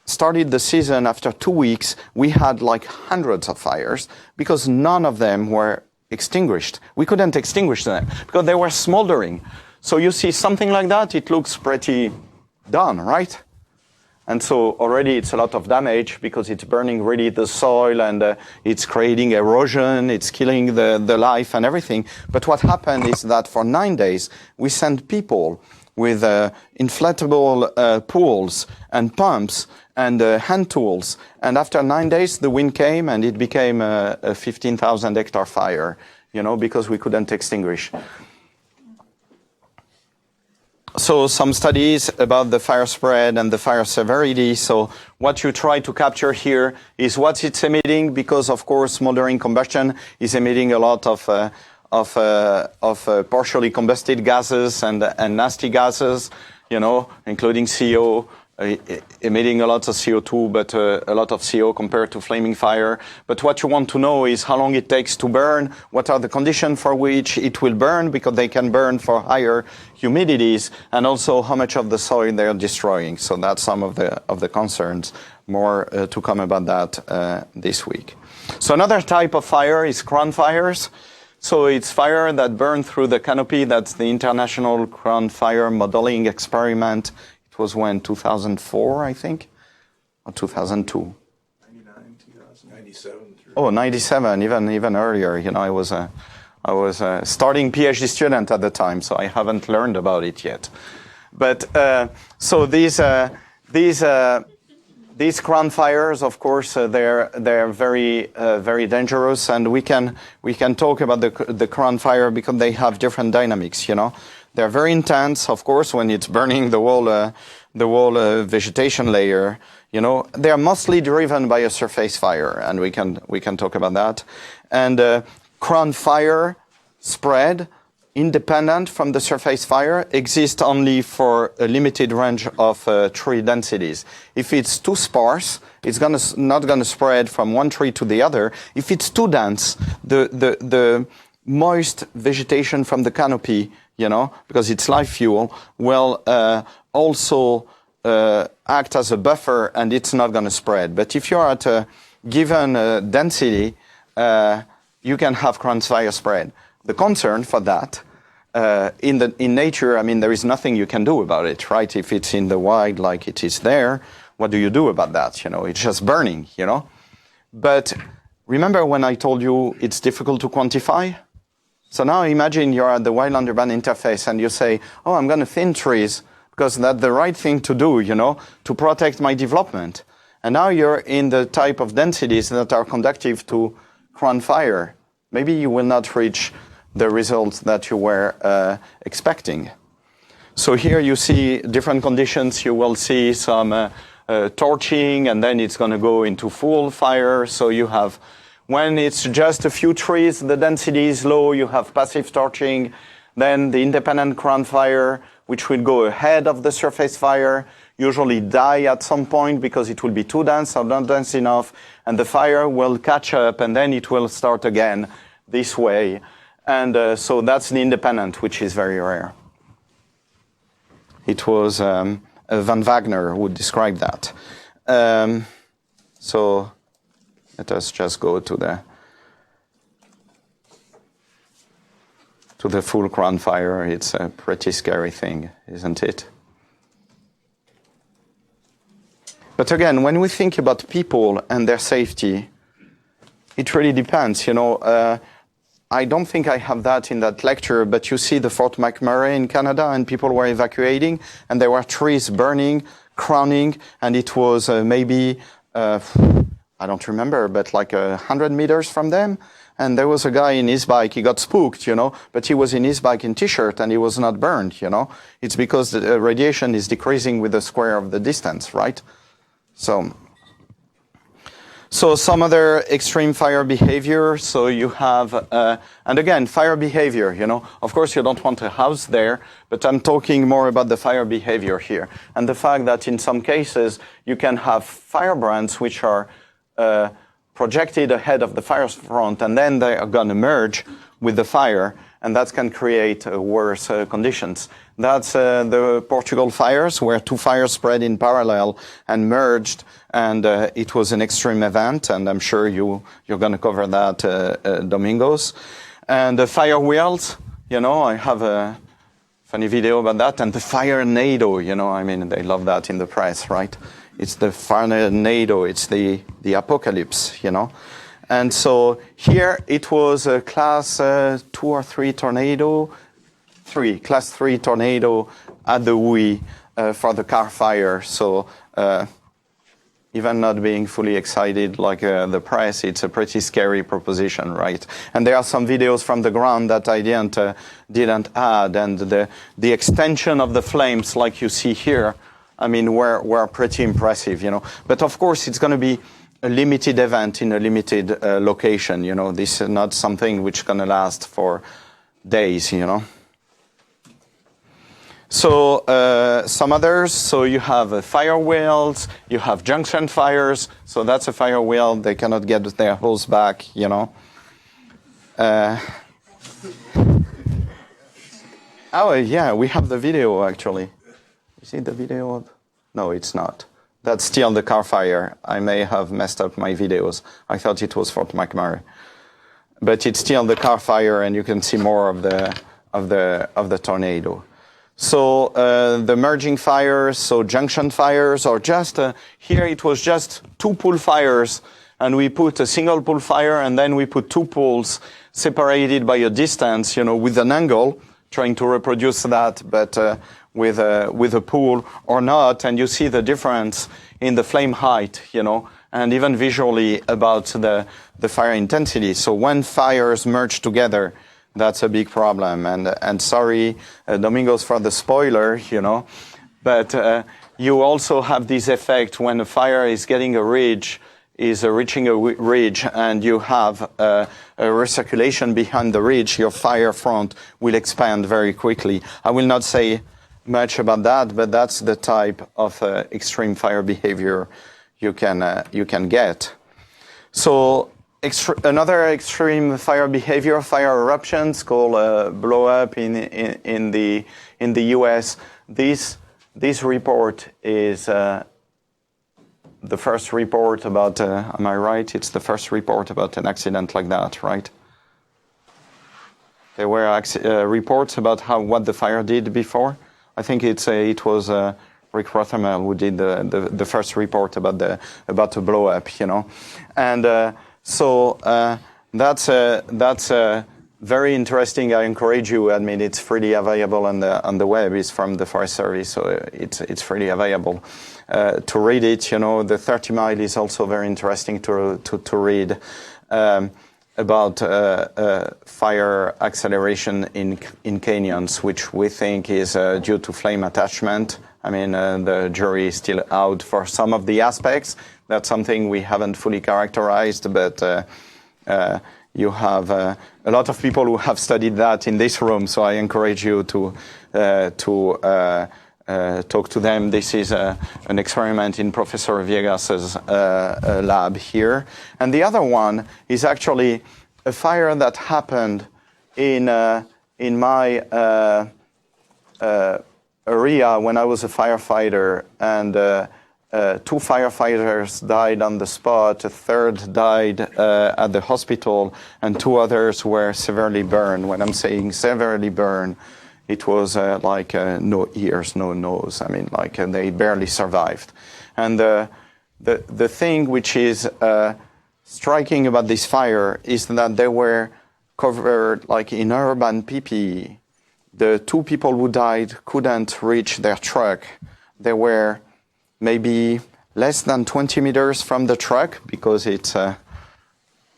started the season after 2 weeks. We had like hundreds of fires because none of them were extinguished. We couldn't extinguish them because they were smoldering. So you see something like that, it looks pretty done, right? And so already it's a lot of damage because it's burning really the soil and it's creating erosion, it's killing the life and everything. But what happened is that for 9 days, we sent people with inflatable pools and pumps and hand tools. And after 9 days, the wind came and it became a 15,000 hectare fire, because we couldn't extinguish. So some studies about the fire spread and the fire severity. So what you try to capture here is what it's emitting, because of course smoldering combustion is emitting a lot of partially combusted gases and nasty gases, including CO, emitting a lot of CO2, but a lot of CO compared to flaming fire. But what you want to know is how long it takes to burn, what are the conditions for which it will burn, because they can burn for higher humidities, and also how much of the soil they're destroying. So that's some of the concerns. More to come about that this week. So another type of fire is crown fires. So it's fire that burn through the canopy. That's the International Crown Fire Modeling Experiment. It was when, 2004, I think? Or 2002? 99, 2097. Oh, 97, even earlier. I was a starting PhD student at the time, so I haven't learned about it yet. But so these crown fires, of course, they're very dangerous, and we can talk about the crown fire because they have different dynamics. They're very intense, of course, when it's burning the whole vegetation layer. They are mostly driven by a surface fire, and we can talk about that. And crown fire spread, independent from the surface fire, exists only for a limited range of tree densities. If it's too sparse, it's not gonna spread from one tree to the other. If it's too dense, the moist vegetation from the canopy, because it's live fuel, will also act as a buffer, and it's not going to spread. But if you're at a given density, you can have crown fire spread. The concern for that, in nature, there is nothing you can do about it, right? If it's in the wild like it is there, what do you do about that? It's just burning, But remember when I told you it's difficult to quantify? So now imagine you're at the wildland-urban interface and you say, oh, I'm going to thin trees because that's the right thing to do, to protect my development. And now you're in the type of densities that are conducive to crown fire. Maybe you will not reach the results that you were expecting. So here you see different conditions. You will see some torching, and then it's going to go into full fire. So you have, when it's just a few trees, the density is low, you have passive torching. Then the independent crown fire, which will go ahead of the surface fire, usually die at some point because it will be too dense or not dense enough, and the fire will catch up, and then it will start again this way. And so that's the independent, which is very rare. It was Van Wagner who described that. So let us just go to the full crown fire. It's a pretty scary thing, isn't it? But again, when we think about people and their safety, it really depends. I don't think I have that in that lecture, but you see the Fort McMurray in Canada, and people were evacuating, and there were trees burning, crowning, and it was maybe, I don't remember, but like 100 meters from them. And there was a guy in his bike, he got spooked, but he was in his bike in t-shirt and he was not burned, It's because the radiation is decreasing with the square of the distance, right? So some other extreme fire behavior. So you have, and again, fire behavior, Of course, you don't want a house there, but I'm talking more about the fire behavior here. And the fact that in some cases, you can have firebrands which are projected ahead of the fire front, and then they are going to merge with the fire, and that can create worse conditions. That's the Portugal fires, where two fires spread in parallel and merged, and it was an extreme event, and I'm sure you're going to cover that, Domingos. And the fire wheels, I have a funny video about that, and the fire NATO, they love that in the press, right? It's the tornado, it's the apocalypse, And so here it was a class 2 or 3 tornado, class 3 tornado at the WE for the car fire. So even not being fully excited like the press, it's a pretty scary proposition, right? And there are some videos from the ground that I didn't add, and the extension of the flames, like you see here, I mean, were pretty impressive, you know. But of course, it's going to be a limited event in a limited location, you know. This is not something which is going to last for days, you know. So some others, so you have fire wheels, you have junction fires, so that's a fire wheel, they cannot get their hose back, you know. Oh yeah, we have the video actually. You see the video? No, it's not. That's still the car fire. I may have messed up my videos. I thought it was Fort McMurray. But it's still the car fire, and you can see more of the tornado. So the merging fires, so junction fires, or just here it was just 2 pool fires, and we put a single pool fire, and then we put 2 pools separated by a distance, you know, with an angle, trying to reproduce that, but with a pool or not, and you see the difference in the flame height, you know, and even visually about the fire intensity. So when fires merge together, that's a big problem. And sorry, Domingos, for the spoiler, you know, but you also have this effect when a fire is getting a ridge, reaching a ridge, and you have a recirculation behind the ridge, your fire front will expand very quickly. I will not say much about that, but that's the type of extreme fire behavior you can get. So another extreme fire behavior, fire eruptions, called blow up in the U.S. This report is the first report about. Am I right? It's the first report about an accident like that, right? There were reports about what the fire did before. I think it was Rick Rothermel who did the first report about the blow up, you know, and so that's very interesting. I encourage you. I mean, it's freely available on the web. It's from the Forest Service, so it's freely available to read it. You know, the 30 Mile is also very interesting to read. About fire acceleration in canyons, which we think is due to flame attachment. I mean, the jury is still out for some of the aspects. That's something we haven't fully characterized, but you have a lot of people who have studied that in this room, so I encourage you to talk to them. This is an experiment in Professor Viegas's lab here. And the other one is actually a fire that happened in my area when I was a firefighter, and 2 firefighters died on the spot, a third died at the hospital, and 2 others were severely burned. When I'm saying severely burned, it was like no ears, no nose. I mean, like they barely survived. And the thing which is striking about this fire is that they were covered like in urban PPE. The 2 people who died couldn't reach their truck. They were maybe less than 20 meters from the truck because it's the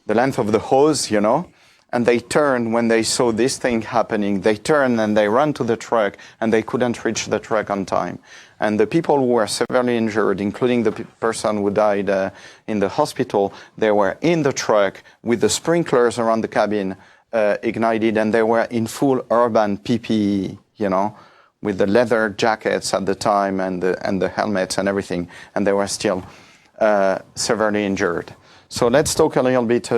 length of the hose, you know. And they turned when they saw this thing happening. They turned and they ran to the truck, and they couldn't reach the truck on time. And the people who were severely injured, including the person who died in the hospital, they were in the truck with the sprinklers around the cabin ignited, and they were in full urban PPE, you know, with the leather jackets at the time and the helmets and everything, and they were still severely injured. So let's talk a little bit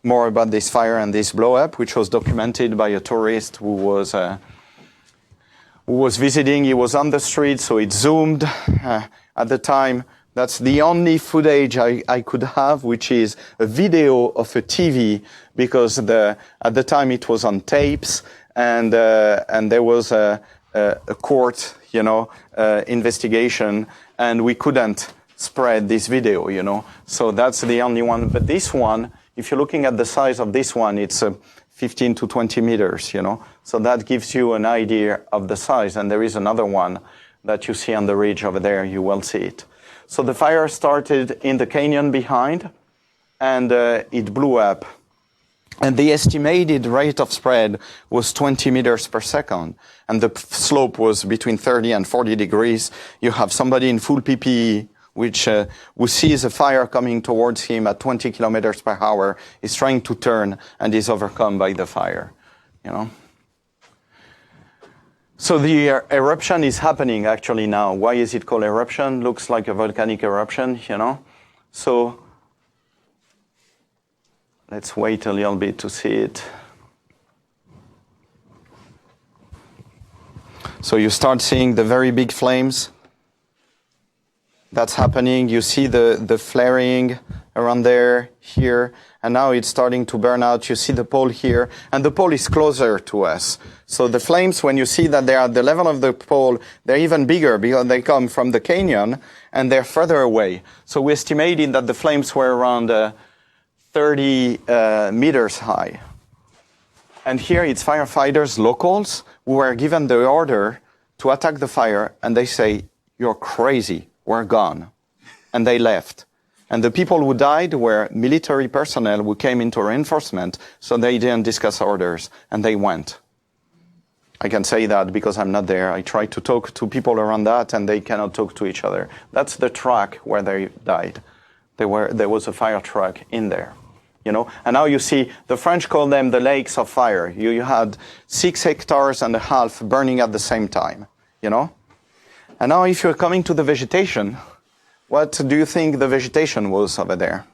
more about this fire and this blow-up, which was documented by a tourist who was visiting. He was on the street, so it zoomed. At the time, that's the only footage I could have, which is a video of a TV, because at the time it was on tapes, and there was a court, you know, investigation, and we couldn't spread this video, you know. So that's the only one. But this one, if you're looking at the size of this one, it's 15 to 20 meters, you know. So that gives you an idea of the size. And there is another one that you see on the ridge over there. You will see it. So the fire started in the canyon behind, and it blew up. And the estimated rate of spread was 20 meters per second. And the slope was between 30 and 40 degrees. You have somebody in full PPE, who sees a fire coming towards him at 20 kilometers per hour, is trying to turn and is overcome by the fire, you know. So the eruption is happening actually now. Why is it called eruption? Looks like a volcanic eruption, you know. So let's wait a little bit to see it. So you start seeing the very big flames. That's happening. You see the flaring around there, here, and now it's starting to burn out. You see the pole here, and the pole is closer to us. So the flames, when you see that they are at the level of the pole, they're even bigger because they come from the canyon and they're further away. So we estimated that the flames were around 30 meters high. And here it's firefighters, locals, who were given the order to attack the fire, and they say, "You're crazy, we're gone." And they left. And the people who died were military personnel who came into reinforcement, so they didn't discuss orders, and they went. I can say that because I'm not there. I tried to talk to people around that, and they cannot talk to each other. That's the track where they died. There was a fire truck in there. You know, and now you see the French call them the lakes of fire. You had 6.5 hectares burning at the same time, you know. And now if you're coming to the vegetation, what do you think the vegetation was over there?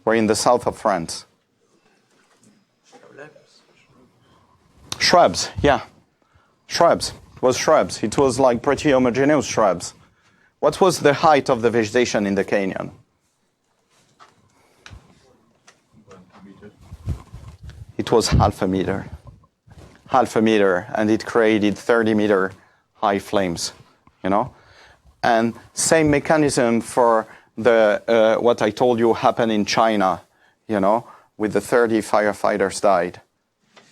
We're in the south of France. Shrubs, yeah. Shrubs. It was shrubs. It was like pretty homogeneous shrubs. What was the height of the vegetation in the canyon? It was half a meter, and it created 30-meter high flames, you know. And same mechanism for the what I told you happened in China, you know, with the 30 firefighters died.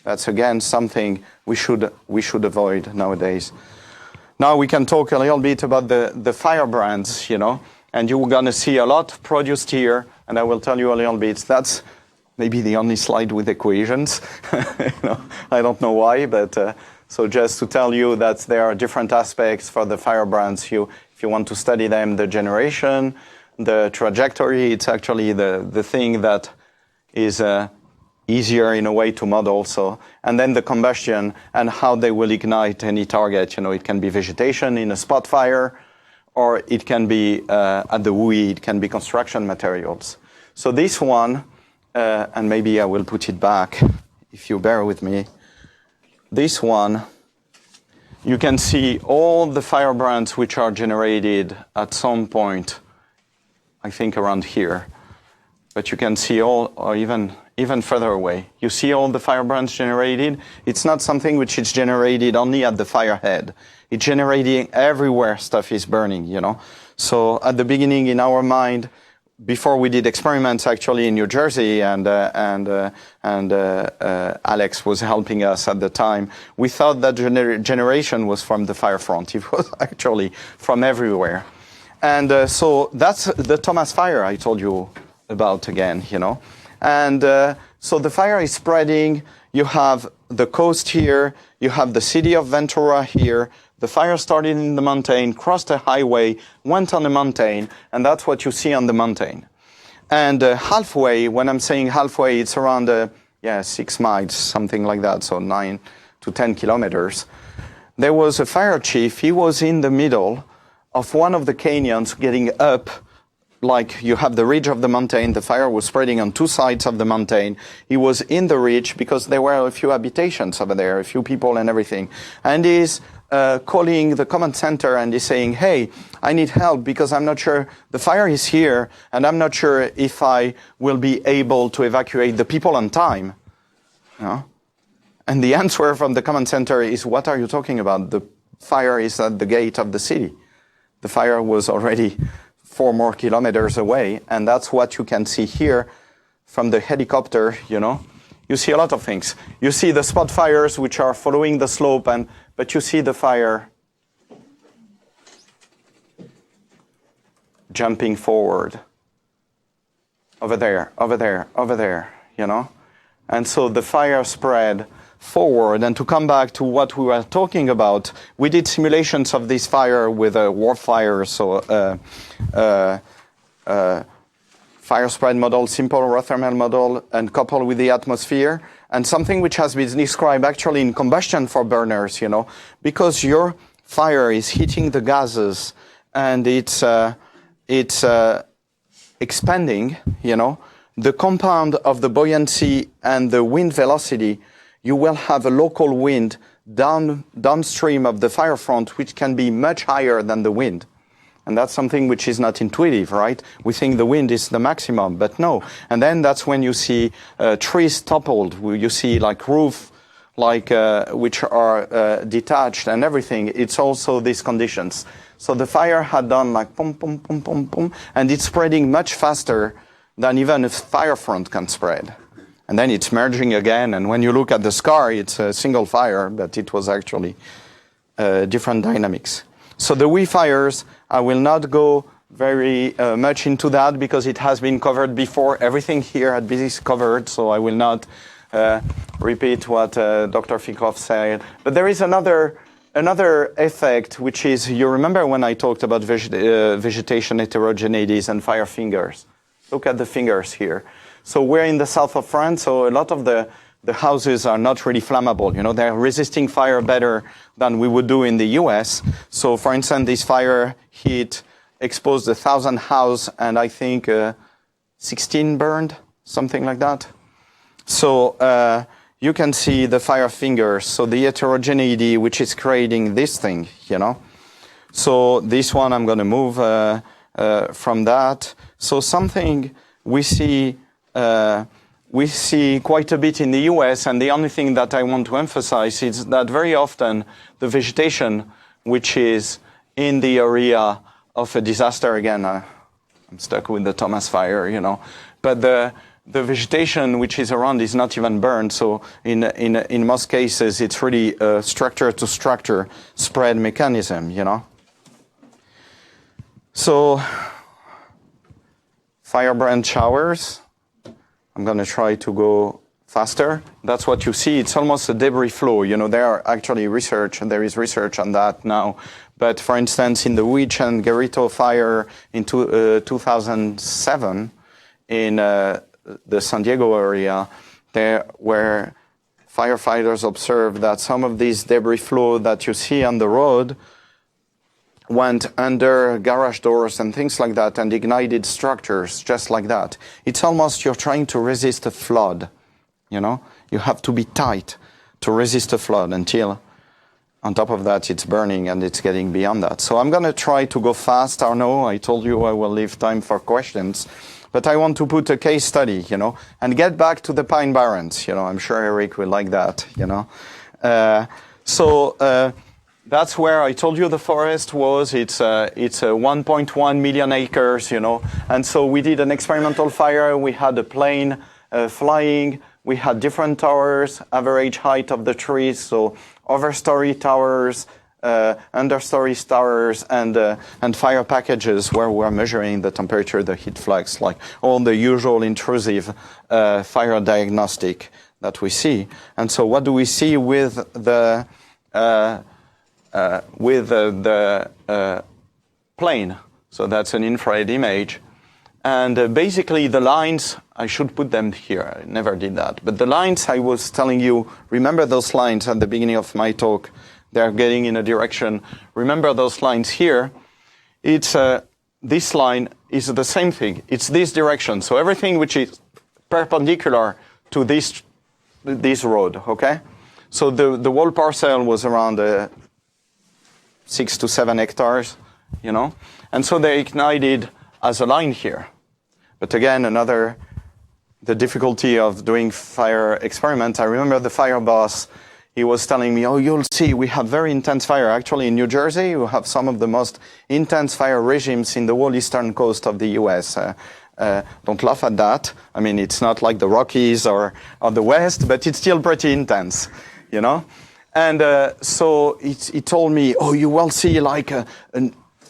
That's again something we should avoid nowadays. Now we can talk a little bit about the firebrands, you know, and you're gonna see a lot produced here, and I will tell you a little bit. That's maybe the only slide with equations. You know, I don't know why, but so just to tell you that there are different aspects for the firebrands. If you want to study them, the generation, the trajectory, it's actually the thing that is easier in a way to model. So, and then the combustion and how they will ignite any target. You know, it can be vegetation in a spot fire, or it can be at the WUI, it can be construction materials. So this one, and maybe I will put it back if you bear with me. This one, you can see all the firebrands which are generated at some point, I think around here. But you can see all, or even further away. You see all the firebrands generated. It's not something which is generated only at the firehead. It's generating everywhere stuff is burning, you know. So at the beginning in our mind, before we did experiments actually in New Jersey, and Alex was helping us at the time, we thought that generation was from the fire front. It was actually from everywhere. And so that's the Thomas fire I told you about again, you know. And so the fire is spreading. You have the coast here. You have the city of Ventura here. The fire started in the mountain, crossed a highway, went on the mountain, and that's what you see on the mountain. And halfway, when I'm saying halfway, it's around 6 miles, something like that, so 9 to 10 kilometers. There was a fire chief. He was in the middle of one of the canyons getting up, like you have the ridge of the mountain. The fire was spreading on two sides of the mountain. He was in the ridge because there were a few habitations over there, a few people and everything. And he's calling the command center and he's saying, "Hey, I need help because I'm not sure, the fire is here and I'm not sure if I will be able to evacuate the people on time." You know? And the answer from the command center is, "What are you talking about? The fire is at the gate of the city." The fire was already 4 more kilometers away, and that's what you can see here. from the helicopter, you see a lot of things. You see the spot fires which are following the slope, but you see the fire jumping forward. Over there, And so the fire spread forward. And to come back to what we were talking about, we did simulations of this fire with a warp fire, so fire spread model, simple raw thermal model, and coupled with the atmosphere, and something which has been described actually in combustion for burners, because your fire is hitting the gases and it's expanding, the compound of the buoyancy and the wind velocity, you will have a local wind downstream of the fire front, which can be much higher than the wind. And that's something which is not intuitive, right? We think the wind is the maximum, but no. And then that's when you see trees toppled, you see like roof, which are detached and everything. It's also these conditions. So the fire had done like pum, pum, pum, pum, pum, and it's spreading much faster than even a fire front can spread. And then it's merging again, and when you look at the scar, it's a single fire, but it was actually different dynamics. So the WE fires, I will not go very much into that because it has been covered before. Everything here had been covered, so I will not repeat what Dr. Fikov said. But there is another effect, which is, you remember when I talked about vegetation heterogeneities and fire fingers? Look at the fingers here. So we're in the south of France, so a lot of the houses are not really flammable. They're resisting fire better than we would do in the US. So for instance, this fire heat exposed 1,000 houses and I think 16 burned, something like that. So you can see the fire fingers, so the heterogeneity which is creating this thing, So this one I'm going to move from that. So something we see quite a bit in the US, and the only thing that I want to emphasize is that very often the vegetation which is in the area of a disaster, again, I'm stuck with the Thomas fire, but the vegetation which is around is not even burned, so in most cases it's really a structure-to-structure spread mechanism, So, firebrand showers. I'm going to try to go faster. That's what you see. It's almost a debris flow. There are actually there is research on that now. But for instance, in the Witch and Garito fire in 2007 in the San Diego area, there where firefighters observed that some of these debris flow that you see on the road went under garage doors and things like that and ignited structures just like that. It's almost you're trying to resist a flood, You have to be tight to resist a flood until, on top of that, it's burning and it's getting beyond that. So I'm going to try to go fast, Arnaud. I told you I will leave time for questions. But I want to put a case study, and get back to the Pine Barrens. I'm sure Eric will like that, That's where I told you the forest was. It's 1.1 million acres, And so we did an experimental fire. We had a plane flying. We had different towers, average height of the trees, so overstory towers, understory towers, and fire packages where we're measuring the temperature, the heat flux, like all the usual intrusive fire diagnostic that we see. And so what do we see with the plane? So that's an infrared image. And basically the lines, I should put them here, I never did that. But the lines I was telling you, remember those lines at the beginning of my talk, they're getting in a direction. Remember those lines here, it's this line is the same thing, it's this direction. So everything which is perpendicular to this road, okay? So the whole parcel was around 6 to 7 hectares, And so they ignited as a line here. But again, the difficulty of doing fire experiments, I remember the fire boss, he was telling me, you'll see, we have very intense fire. Actually, in New Jersey, we have some of the most intense fire regimes in the whole eastern coast of the US. Don't laugh at that. I mean, it's not like the Rockies or the West, but it's still pretty intense, you know. And so he told me, oh, you will see like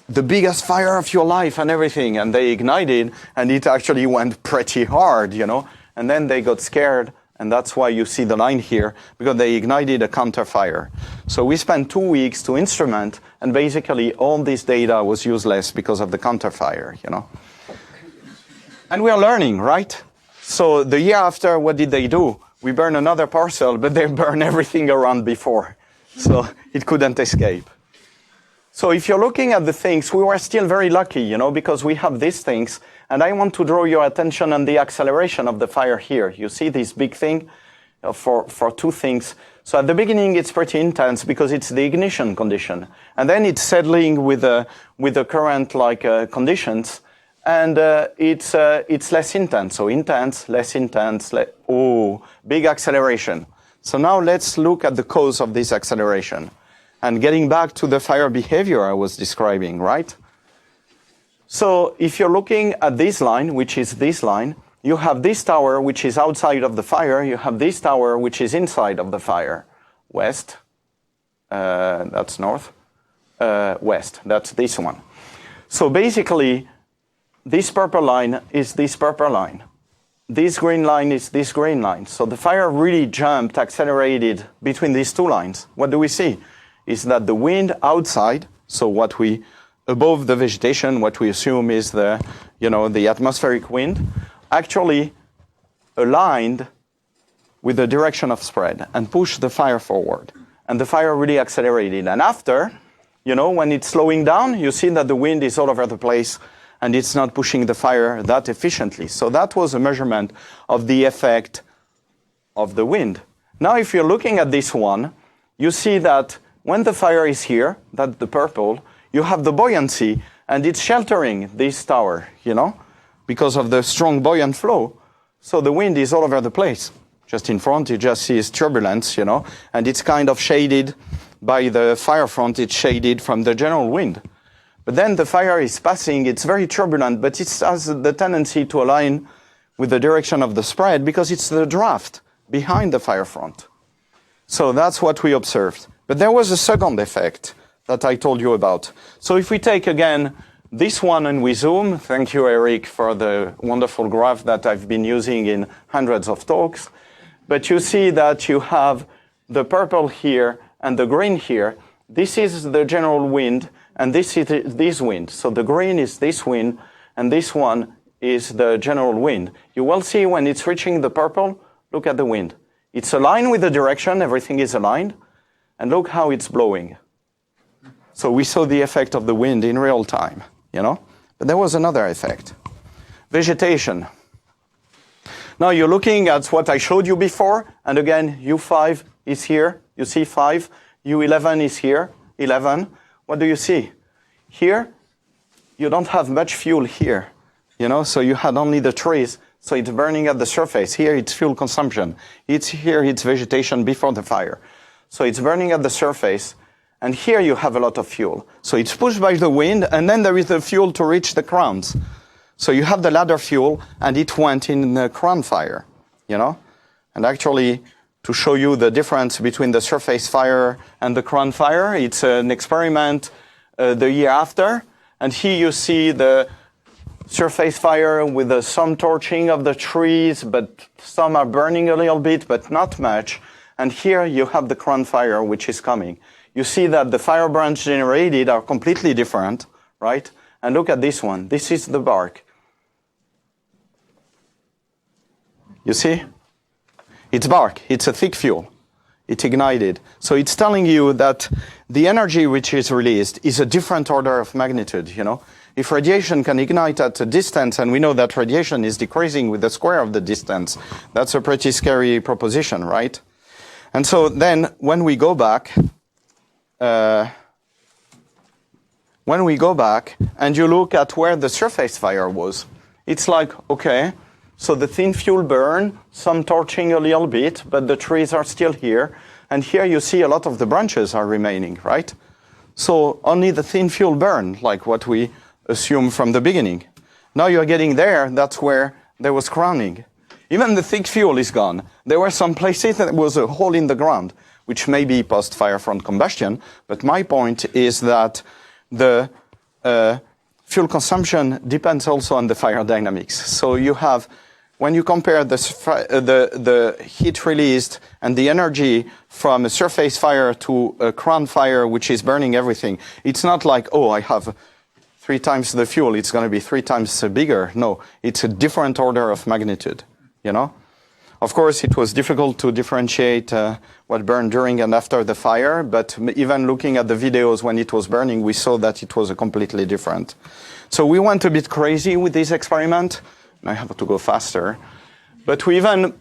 the biggest fire of your life and everything. And they ignited, and it actually went pretty hard, you know. And then they got scared, and that's why you see the line here, because they ignited a counterfire. So we spent 2 weeks to instrument, and basically all this data was useless because of the counterfire, you know. And we are learning, right? So the year after, what did they do? We burned another parcel, but they burned everything around before. So it couldn't escape. So if you're looking at the things, we were still very lucky, you know, because we have these things. And I want to draw your attention on the acceleration of the fire here. You see this big thing for two things. So at the beginning, it's pretty intense because it's the ignition condition. And then it's settling with the current conditions. And it's less intense. So intense, less intense, big acceleration. So now let's look at the cause of this acceleration. And getting back to the fire behavior I was describing, right? So if you're looking at this line, which is this line, you have this tower, which is outside of the fire. You have this tower, which is inside of the fire. West, that's north. West, that's this one. So basically, this purple line is this purple line. This green line is this green line. So the fire really jumped, accelerated between these two lines. What do we see? Is that the wind outside, so what we, above the vegetation, what we assume is the atmospheric wind, actually aligned with the direction of spread and pushed the fire forward. And the fire really accelerated. And after, when it's slowing down, you see that the wind is all over the place and it's not pushing the fire that efficiently. So that was a measurement of the effect of the wind. Now, if you're looking at this one, you see that when the fire is here, that's the purple, you have the buoyancy, and it's sheltering this tower, because of the strong buoyant flow. So the wind is all over the place. Just in front, you just see turbulence, and it's kind of shaded by the fire front. It's shaded from the general wind. But then the fire is passing. It's very turbulent, but it has the tendency to align with the direction of the spread because it's the draft behind the fire front. So that's what we observed. But there was a second effect that I told you about. So if we take again this one and we zoom, thank you, Eric, for the wonderful graph that I've been using in hundreds of talks. But you see that you have the purple here and the green here. This is the general wind, and this is this wind. So the green is this wind, and this one is the general wind. You will see when it's reaching the purple, look at the wind. It's aligned with the direction, everything is aligned. And look how it's blowing. So we saw the effect of the wind in real time, But there was another effect. Vegetation. Now you're looking at what I showed you before. And again, U5 is here. You see 5. U11 is here. 11. What do you see? Here, you don't have much fuel here. So you had only the trees. So it's burning at the surface. Here, it's fuel consumption. It's vegetation before the fire. So it's burning at the surface, and here you have a lot of fuel. So it's pushed by the wind, and then there is the fuel to reach the crowns. So you have the ladder fuel, and it went in the crown fire, And actually, to show you the difference between the surface fire and the crown fire, it's an experiment the year after. And here you see the surface fire with some torching of the trees, but some are burning a little bit, but not much. And here you have the crown fire, which is coming. You see that the firebrands generated are completely different, right? And look at this one. This is the bark. You see? It's bark. It's a thick fuel. It ignited. So it's telling you that the energy which is released is a different order of magnitude, If radiation can ignite at a distance, and we know that radiation is decreasing with the square of the distance, that's a pretty scary proposition, right? And so then when we go back and you look at where the surface fire was, it's like, okay, so the thin fuel burn, some torching a little bit, but the trees are still here. And here you see a lot of the branches are remaining, right? So only the thin fuel burn, like what we assume from the beginning. Now you're getting there, that's where there was crowning. Even the thick fuel is gone. There were some places that was a hole in the ground, which may be post-fire front combustion, but my point is that the fuel consumption depends also on the fire dynamics. So you have, when you compare the heat released and the energy from a surface fire to a crown fire, which is burning everything, it's not like, oh, I have 3 times the fuel, it's going to be 3 times bigger. No, it's a different order of magnitude, you know? Of course, it was difficult to differentiate what burned during and after the fire, but even looking at the videos when it was burning, we saw that it was completely different. So we went a bit crazy with this experiment. I have to go faster. But we even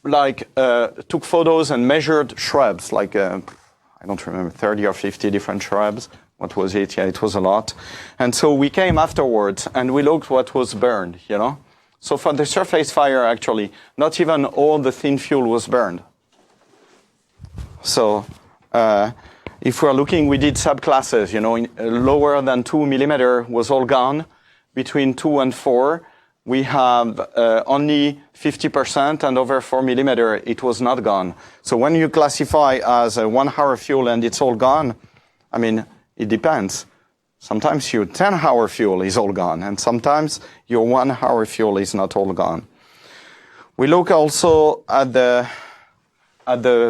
took photos and measured shrubs, I don't remember, 30 or 50 different shrubs. What was it? Yeah, it was a lot. And so we came afterwards and we looked what was burned, you know? So for the surface fire, actually, not even all the thin fuel was burned. So if we're looking, we did subclasses, you know, lower than 2 millimeter was all gone. Between 2 and 4, we have only 50%, and over 4 millimeter, it was not gone. So when you classify as a 1 hour fuel and it's all gone, I mean, it depends. Sometimes your 10-hour fuel is all gone, and sometimes your 1 hour fuel is not all gone. We look also at the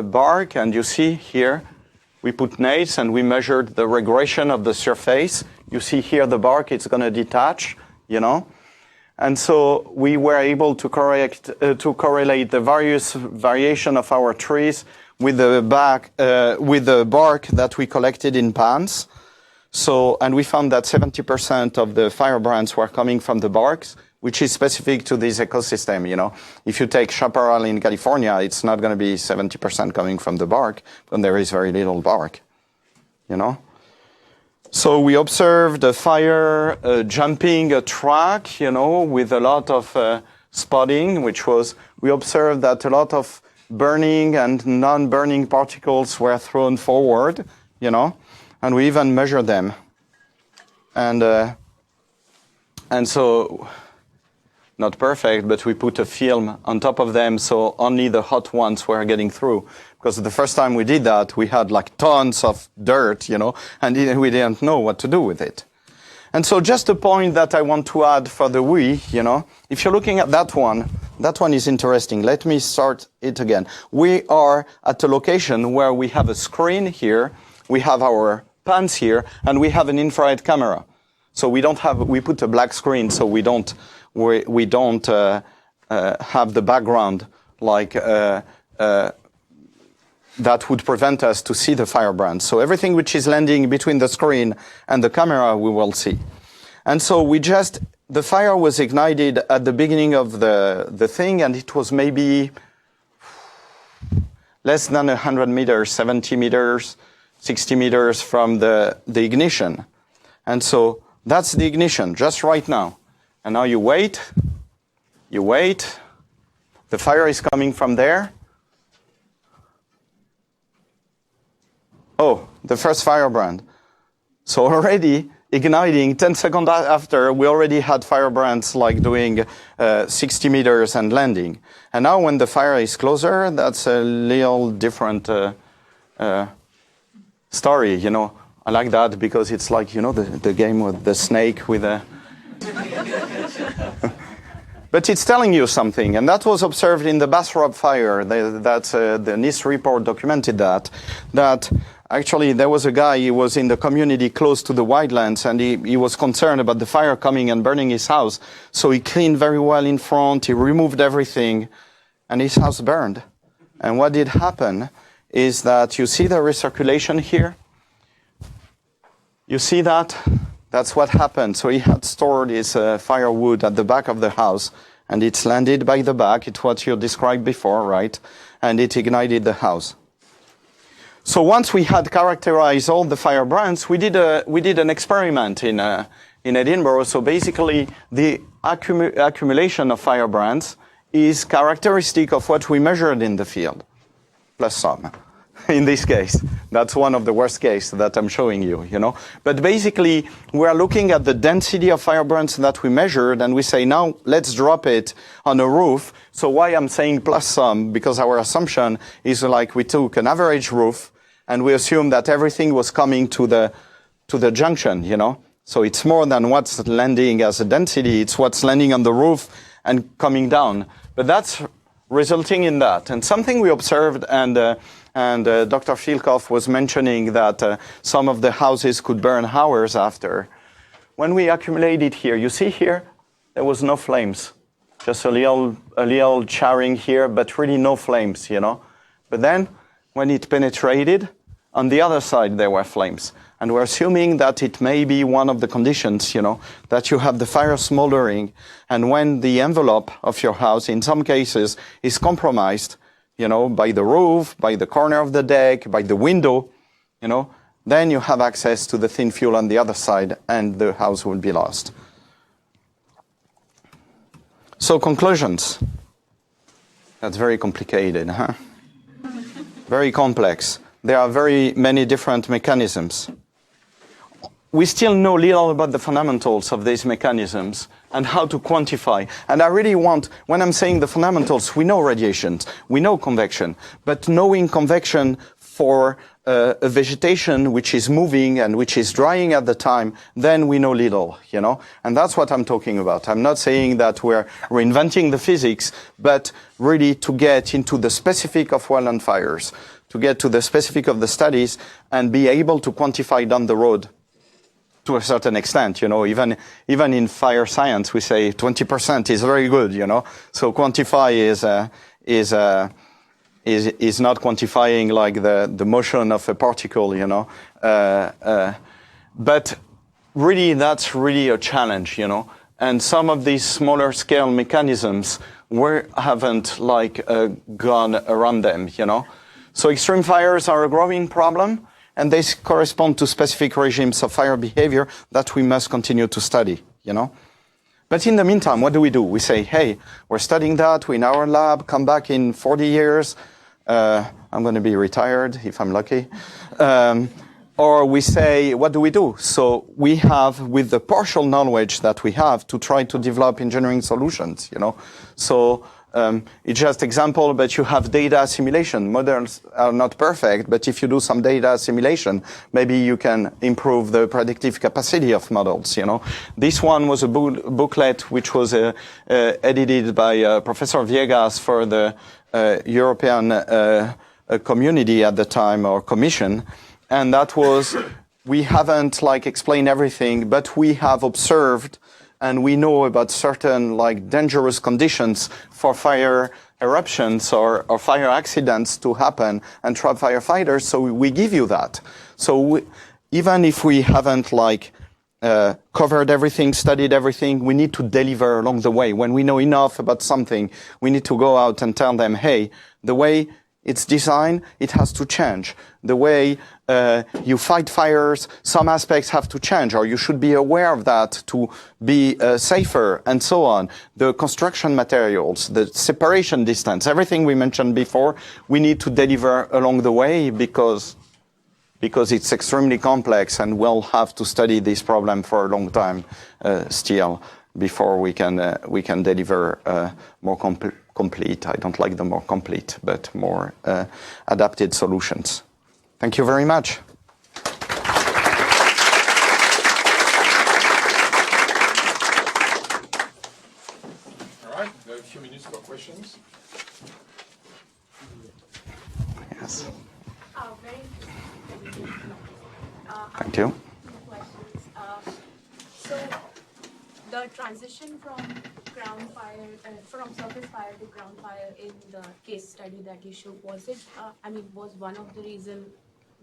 bark, and you see here, we put nails and we measured the regression of the surface. You see here the bark, it's going to detach, you know. And so we were able to correlate the various variation of our trees with the bark that we collected in pans. So, and we found that 70% of the firebrands were coming from the barks, which is specific to this ecosystem, you know. If you take chaparral in California, it's not going to be 70% coming from the bark, but there is very little bark, you know. So we observed a fire jumping a track, you know, with a lot of spotting, we observed that a lot of burning and non-burning particles were thrown forward, you know. And we even measured them. And so, not perfect, but we put a film on top of them so only the hot ones were getting through. Because the first time we did that, we had like tons of dirt, you know, and we didn't know what to do with it. And so just a point that I want to add for the we, you know, if you're looking at that one is interesting. Let me start it again. We are at a location where we have a screen here, we have our pans here, and we have an infrared camera. So we put a black screen, so we don't have the background like that would prevent us to see the firebrand. So everything which is landing between the screen and the camera, we will see. And so the fire was ignited at the beginning of the thing, and it was maybe less than 100 meters, 70 meters, 60 meters from the ignition. And so that's the ignition, just right now. And now you wait, the fire is coming from there. Oh, the first firebrand. So already igniting 10 seconds after, we already had firebrands like doing 60 meters and landing. And now when the fire is closer, that's a little different story, you know. I like that because it's like, you know, the game with the snake with a... But it's telling you something, and that was observed in the Bastrop fire. The NIST report documented that actually there was a guy, he was in the community close to the wildlands, and he was concerned about the fire coming and burning his house. So he cleaned very well in front, he removed everything, and his house burned. And what did happen is that you see the recirculation here? You see that? That's what happened. So he had stored his firewood at the back of the house, and it's landed by the back. It's what you described before, right? And it ignited the house. So once we had characterized all the firebrands, we did an experiment in Edinburgh. So basically, the accumulation of firebrands is characteristic of what we measured in the field, plus some. in this case. That's one of the worst cases that I'm showing you, you know. But basically, we are looking at the density of firebrands that we measured, and we say, now let's drop it on a roof. So why I'm saying plus some? Because our assumption is like we took an average roof, and we assume that everything was coming to the junction, you know. So it's more than what's landing as a density, it's what's landing on the roof and coming down. But that's resulting in that. And something we observed, and Dr. Filkov was mentioning that some of the houses could burn hours after. When we accumulated here, you see here, there was no flames. Just a little charring here, but really no flames, you know. But then, when it penetrated, on the other side there were flames. And we're assuming that it may be one of the conditions, you know, that you have the fire smoldering, and when the envelope of your house, in some cases, is compromised, you know, by the roof, by the corner of the deck, by the window, you know, then you have access to the thin fuel on the other side, and the house will be lost. So conclusions. That's very complicated, huh? Very complex. There are very many different mechanisms. We still know little about the fundamentals of these mechanisms and how to quantify. And I really want, when I'm saying the fundamentals, we know radiations, we know convection, but knowing convection for a vegetation which is moving and which is drying at the time, then we know little, you know? And that's what I'm talking about. I'm not saying that we're reinventing the physics, but really to get into the specific of wildland fires, to get to the specific of the studies and be able to quantify down the road to a certain extent, you know, even in fire science, we say 20% is very good, you know. So quantify is not quantifying like the motion of a particle, you know. But really, that's really a challenge, you know. And some of these smaller scale mechanisms, we haven't like gone around them, you know. So extreme fires are a growing problem, and they correspond to specific regimes of fire behavior that we must continue to study, you know. But in the meantime, what do? We say, hey, we're studying that, we're in our lab, come back in 40 years, I'm going to be retired if I'm lucky. Or we say, what do? So we have, with the partial knowledge that we have, to try to develop engineering solutions, you know. So it's just example, but you have data assimilation. Models are not perfect, but if you do some data assimilation, maybe you can improve the predictive capacity of models, you know. This one was a booklet which was edited by Professor Viegas for the European community at the time, or commission. And that was, we haven't like explained everything, but we have observed and we know about certain like dangerous conditions for fire eruptions or fire accidents to happen and trap firefighters. So we give you that. So even if we haven't like covered everything, studied everything, we need to deliver along the way. When we know enough about something, we need to go out and tell them, hey, the way it's designed, it has to change. The way you fight fires, some aspects have to change, or you should be aware of that to be safer, and so on. The construction materials, the separation distance, everything we mentioned before, we need to deliver along the way because it's extremely complex, and we'll have to study this problem for a long time still before we can deliver more complete. I don't like the more complete, but more adapted solutions. Thank you very much. All right, we have a few minutes for questions. Yes. Very Thank you. questions. So the transition from ground fire, from surface fire to ground fire in the case study that you showed, was it? Was one of the reasons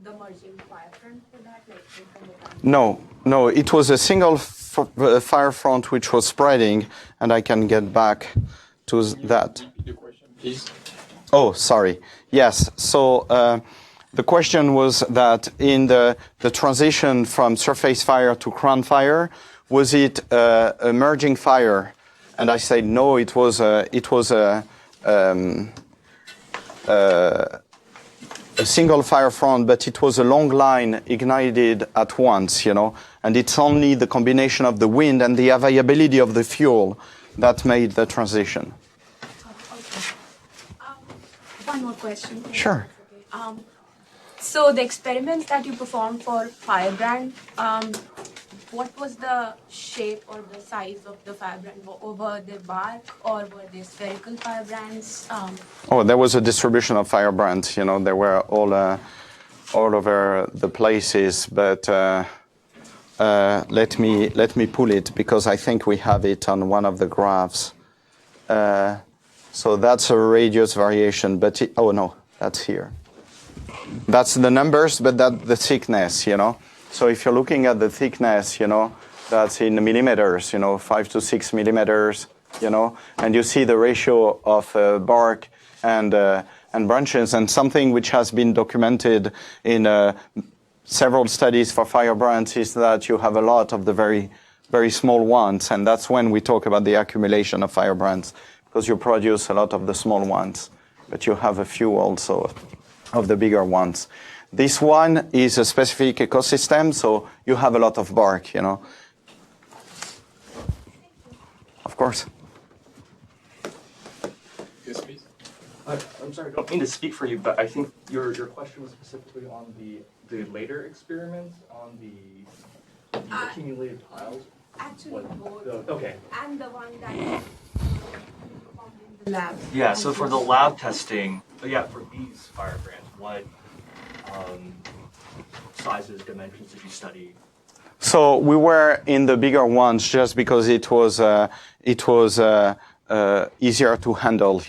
the merging fire front for that, like from the ground? No, it was a single fire front which was spreading, and I can get back to that. Repeat the question, please. Oh, sorry. Yes. So the question was that in the transition from surface fire to ground fire, was it a merging fire? And I said no. It was a single fire front, but it was a long line ignited at once, and it's only the combination of the wind and the availability of the fuel that made the transition. Okay. One more question. Sure. Okay. So the experiments that you performed for firebrand, what was the shape or the size of the firebrand? Were they bark or were they spherical firebrands? There was a distribution of firebrands. They were all over the places. But let me pull it because I think we have it on one of the graphs. So that's a radius variation. But that's here. That's the numbers, but that's the thickness. So if you're looking at the thickness, that's in millimeters, 5 to 6 millimeters, and you see the ratio of bark and branches, and something which has been documented in several studies for firebrands is that you have a lot of the very, very small ones, and that's when we talk about the accumulation of firebrands, because you produce a lot of the small ones, but you have a few also of the bigger ones. This one is a specific ecosystem, so you have a lot of bark, Of course. Yes, please. I'm sorry, I don't mean to speak for you, but I think your question was specifically on the later experiments on the accumulated piles. Actually, both. Okay. And the one that you performed in the lab. Yeah, so for the lab testing, for these firebrands, what sizes, dimensions did you study? So we were in the bigger ones just because it was easier to handle,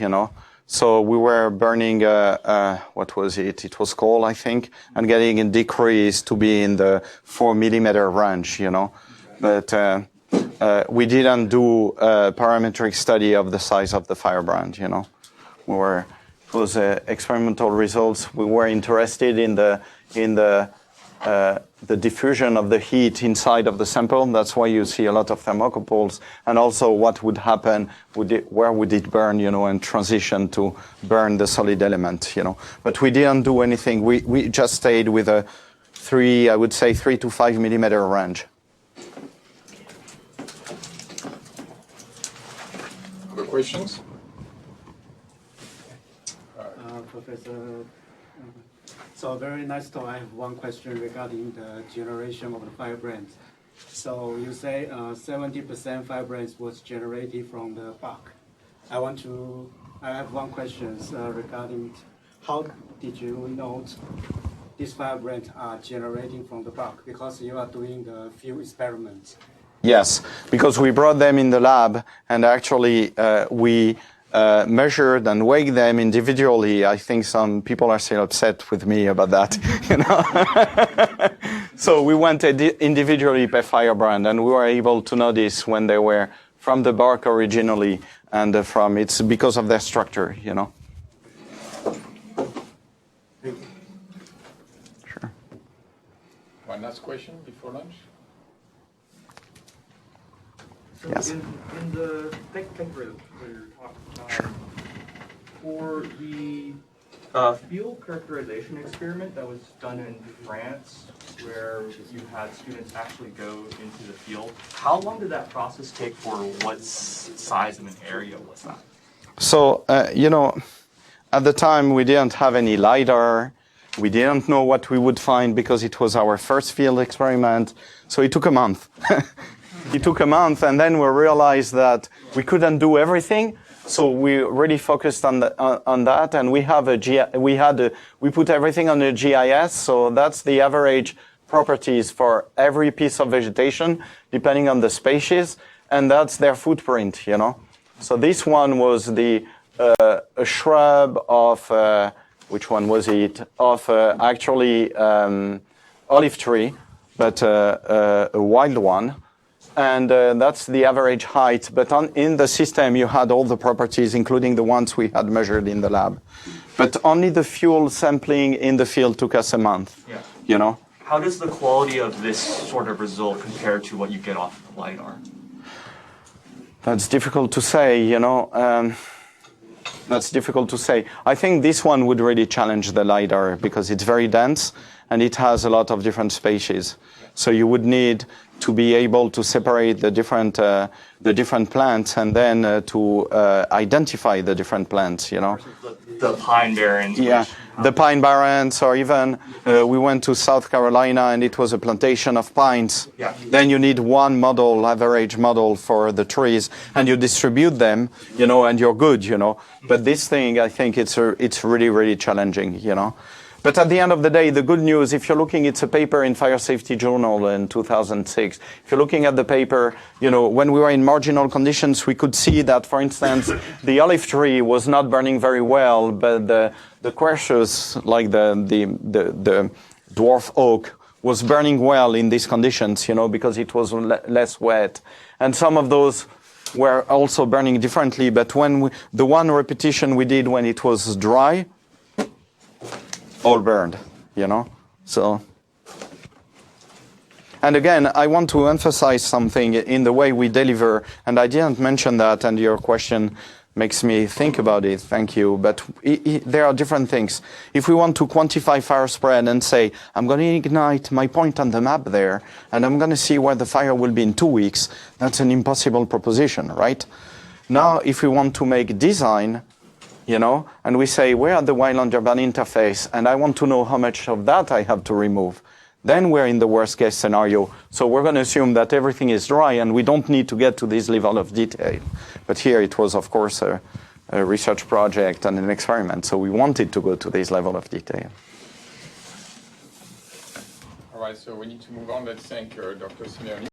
So we were burning, what was it? It was coal, I think, and getting a decrease to be in the 4 millimeter range, But we didn't do a parametric study of the size of the firebrand, It was experimental results. We were interested in the diffusion of the heat inside of the sample. That's why you see a lot of thermocouples, and also what would happen, where would it burn, and transition to burn the solid element, But we didn't do anything. We just stayed with a 3 to 5 millimeter range. Other questions? Professor, so very nice talk. I have one question regarding the generation of the firebrands. So you say 70% firebrands was generated from the bark. I have one question regarding how did you note these firebrands are generating from the bark? Because you are doing the few experiments. Yes, because we brought them in the lab, and actually we measured and weighed them individually. I think some people are still upset with me about that, So we went individually per firebrand, and we were able to notice when they were from the bark originally, and it's because of their structure, Sure. One last question before lunch? So Yes. in the thank you for your talk. Sure. For the field characterization experiment that was done in France, where you had students actually go into the field, how long did that process take? For what size of an area was that? So, at the time we didn't have any LiDAR. We didn't know what we would find because it was our first field experiment. So it took a month. It took a month, and then we realized that we couldn't do everything. So we really focused on that, and we put everything on the GIS. So that's the average properties for every piece of vegetation, depending on the species, and that's their footprint. So this one was a shrub of which one was it? Of actually olive tree, but a wild one. And that's the average height. But in the system, you had all the properties, including the ones we had measured in the lab. But only the fuel sampling in the field took us a month. Yeah. How does the quality of this sort of result compare to what you get off of LiDAR? That's difficult to say. That's difficult to say. I think this one would really challenge the LiDAR because it's very dense and it has a lot of different species. So you would need to be able to separate the different plants and then to identify the different plants, you know. The pine barrens. Yeah, the pine barrens, or even we went to South Carolina and it was a plantation of pines. Yeah. Then you need one model, average model for the trees, and you distribute them, you know, and you're good, you know. But this thing, I think it's really, really challenging, you know. But at the end of the day, the good news, if you're looking, it's a paper in Fire Safety Journal in 2006. If you're looking at the paper, you know, when we were in marginal conditions, we could see that, for instance, the olive tree was not burning very well, but the quercus, like the dwarf oak, was burning well in these conditions, you know, because it was less wet. And some of those were also burning differently, but when the one repetition we did when it was dry, all burned, you know, so. And again, I want to emphasize something in the way we deliver, and I didn't mention that, and your question makes me think about it, thank you, but there are different things. If we want to quantify fire spread and say, I'm going to ignite my point on the map there, and I'm going to see where the fire will be in 2 weeks, that's an impossible proposition, right? Now, if we want to make design, you know, and we say, where are the wildland urban interface? And I want to know how much of that I have to remove. Then we're in the worst case scenario. So we're going to assume that everything is dry and we don't need to get to this level of detail. But here it was, of course, a research project and an experiment. So we wanted to go to this level of detail. All right, so we need to move on. Let's thank Dr. Simeoni.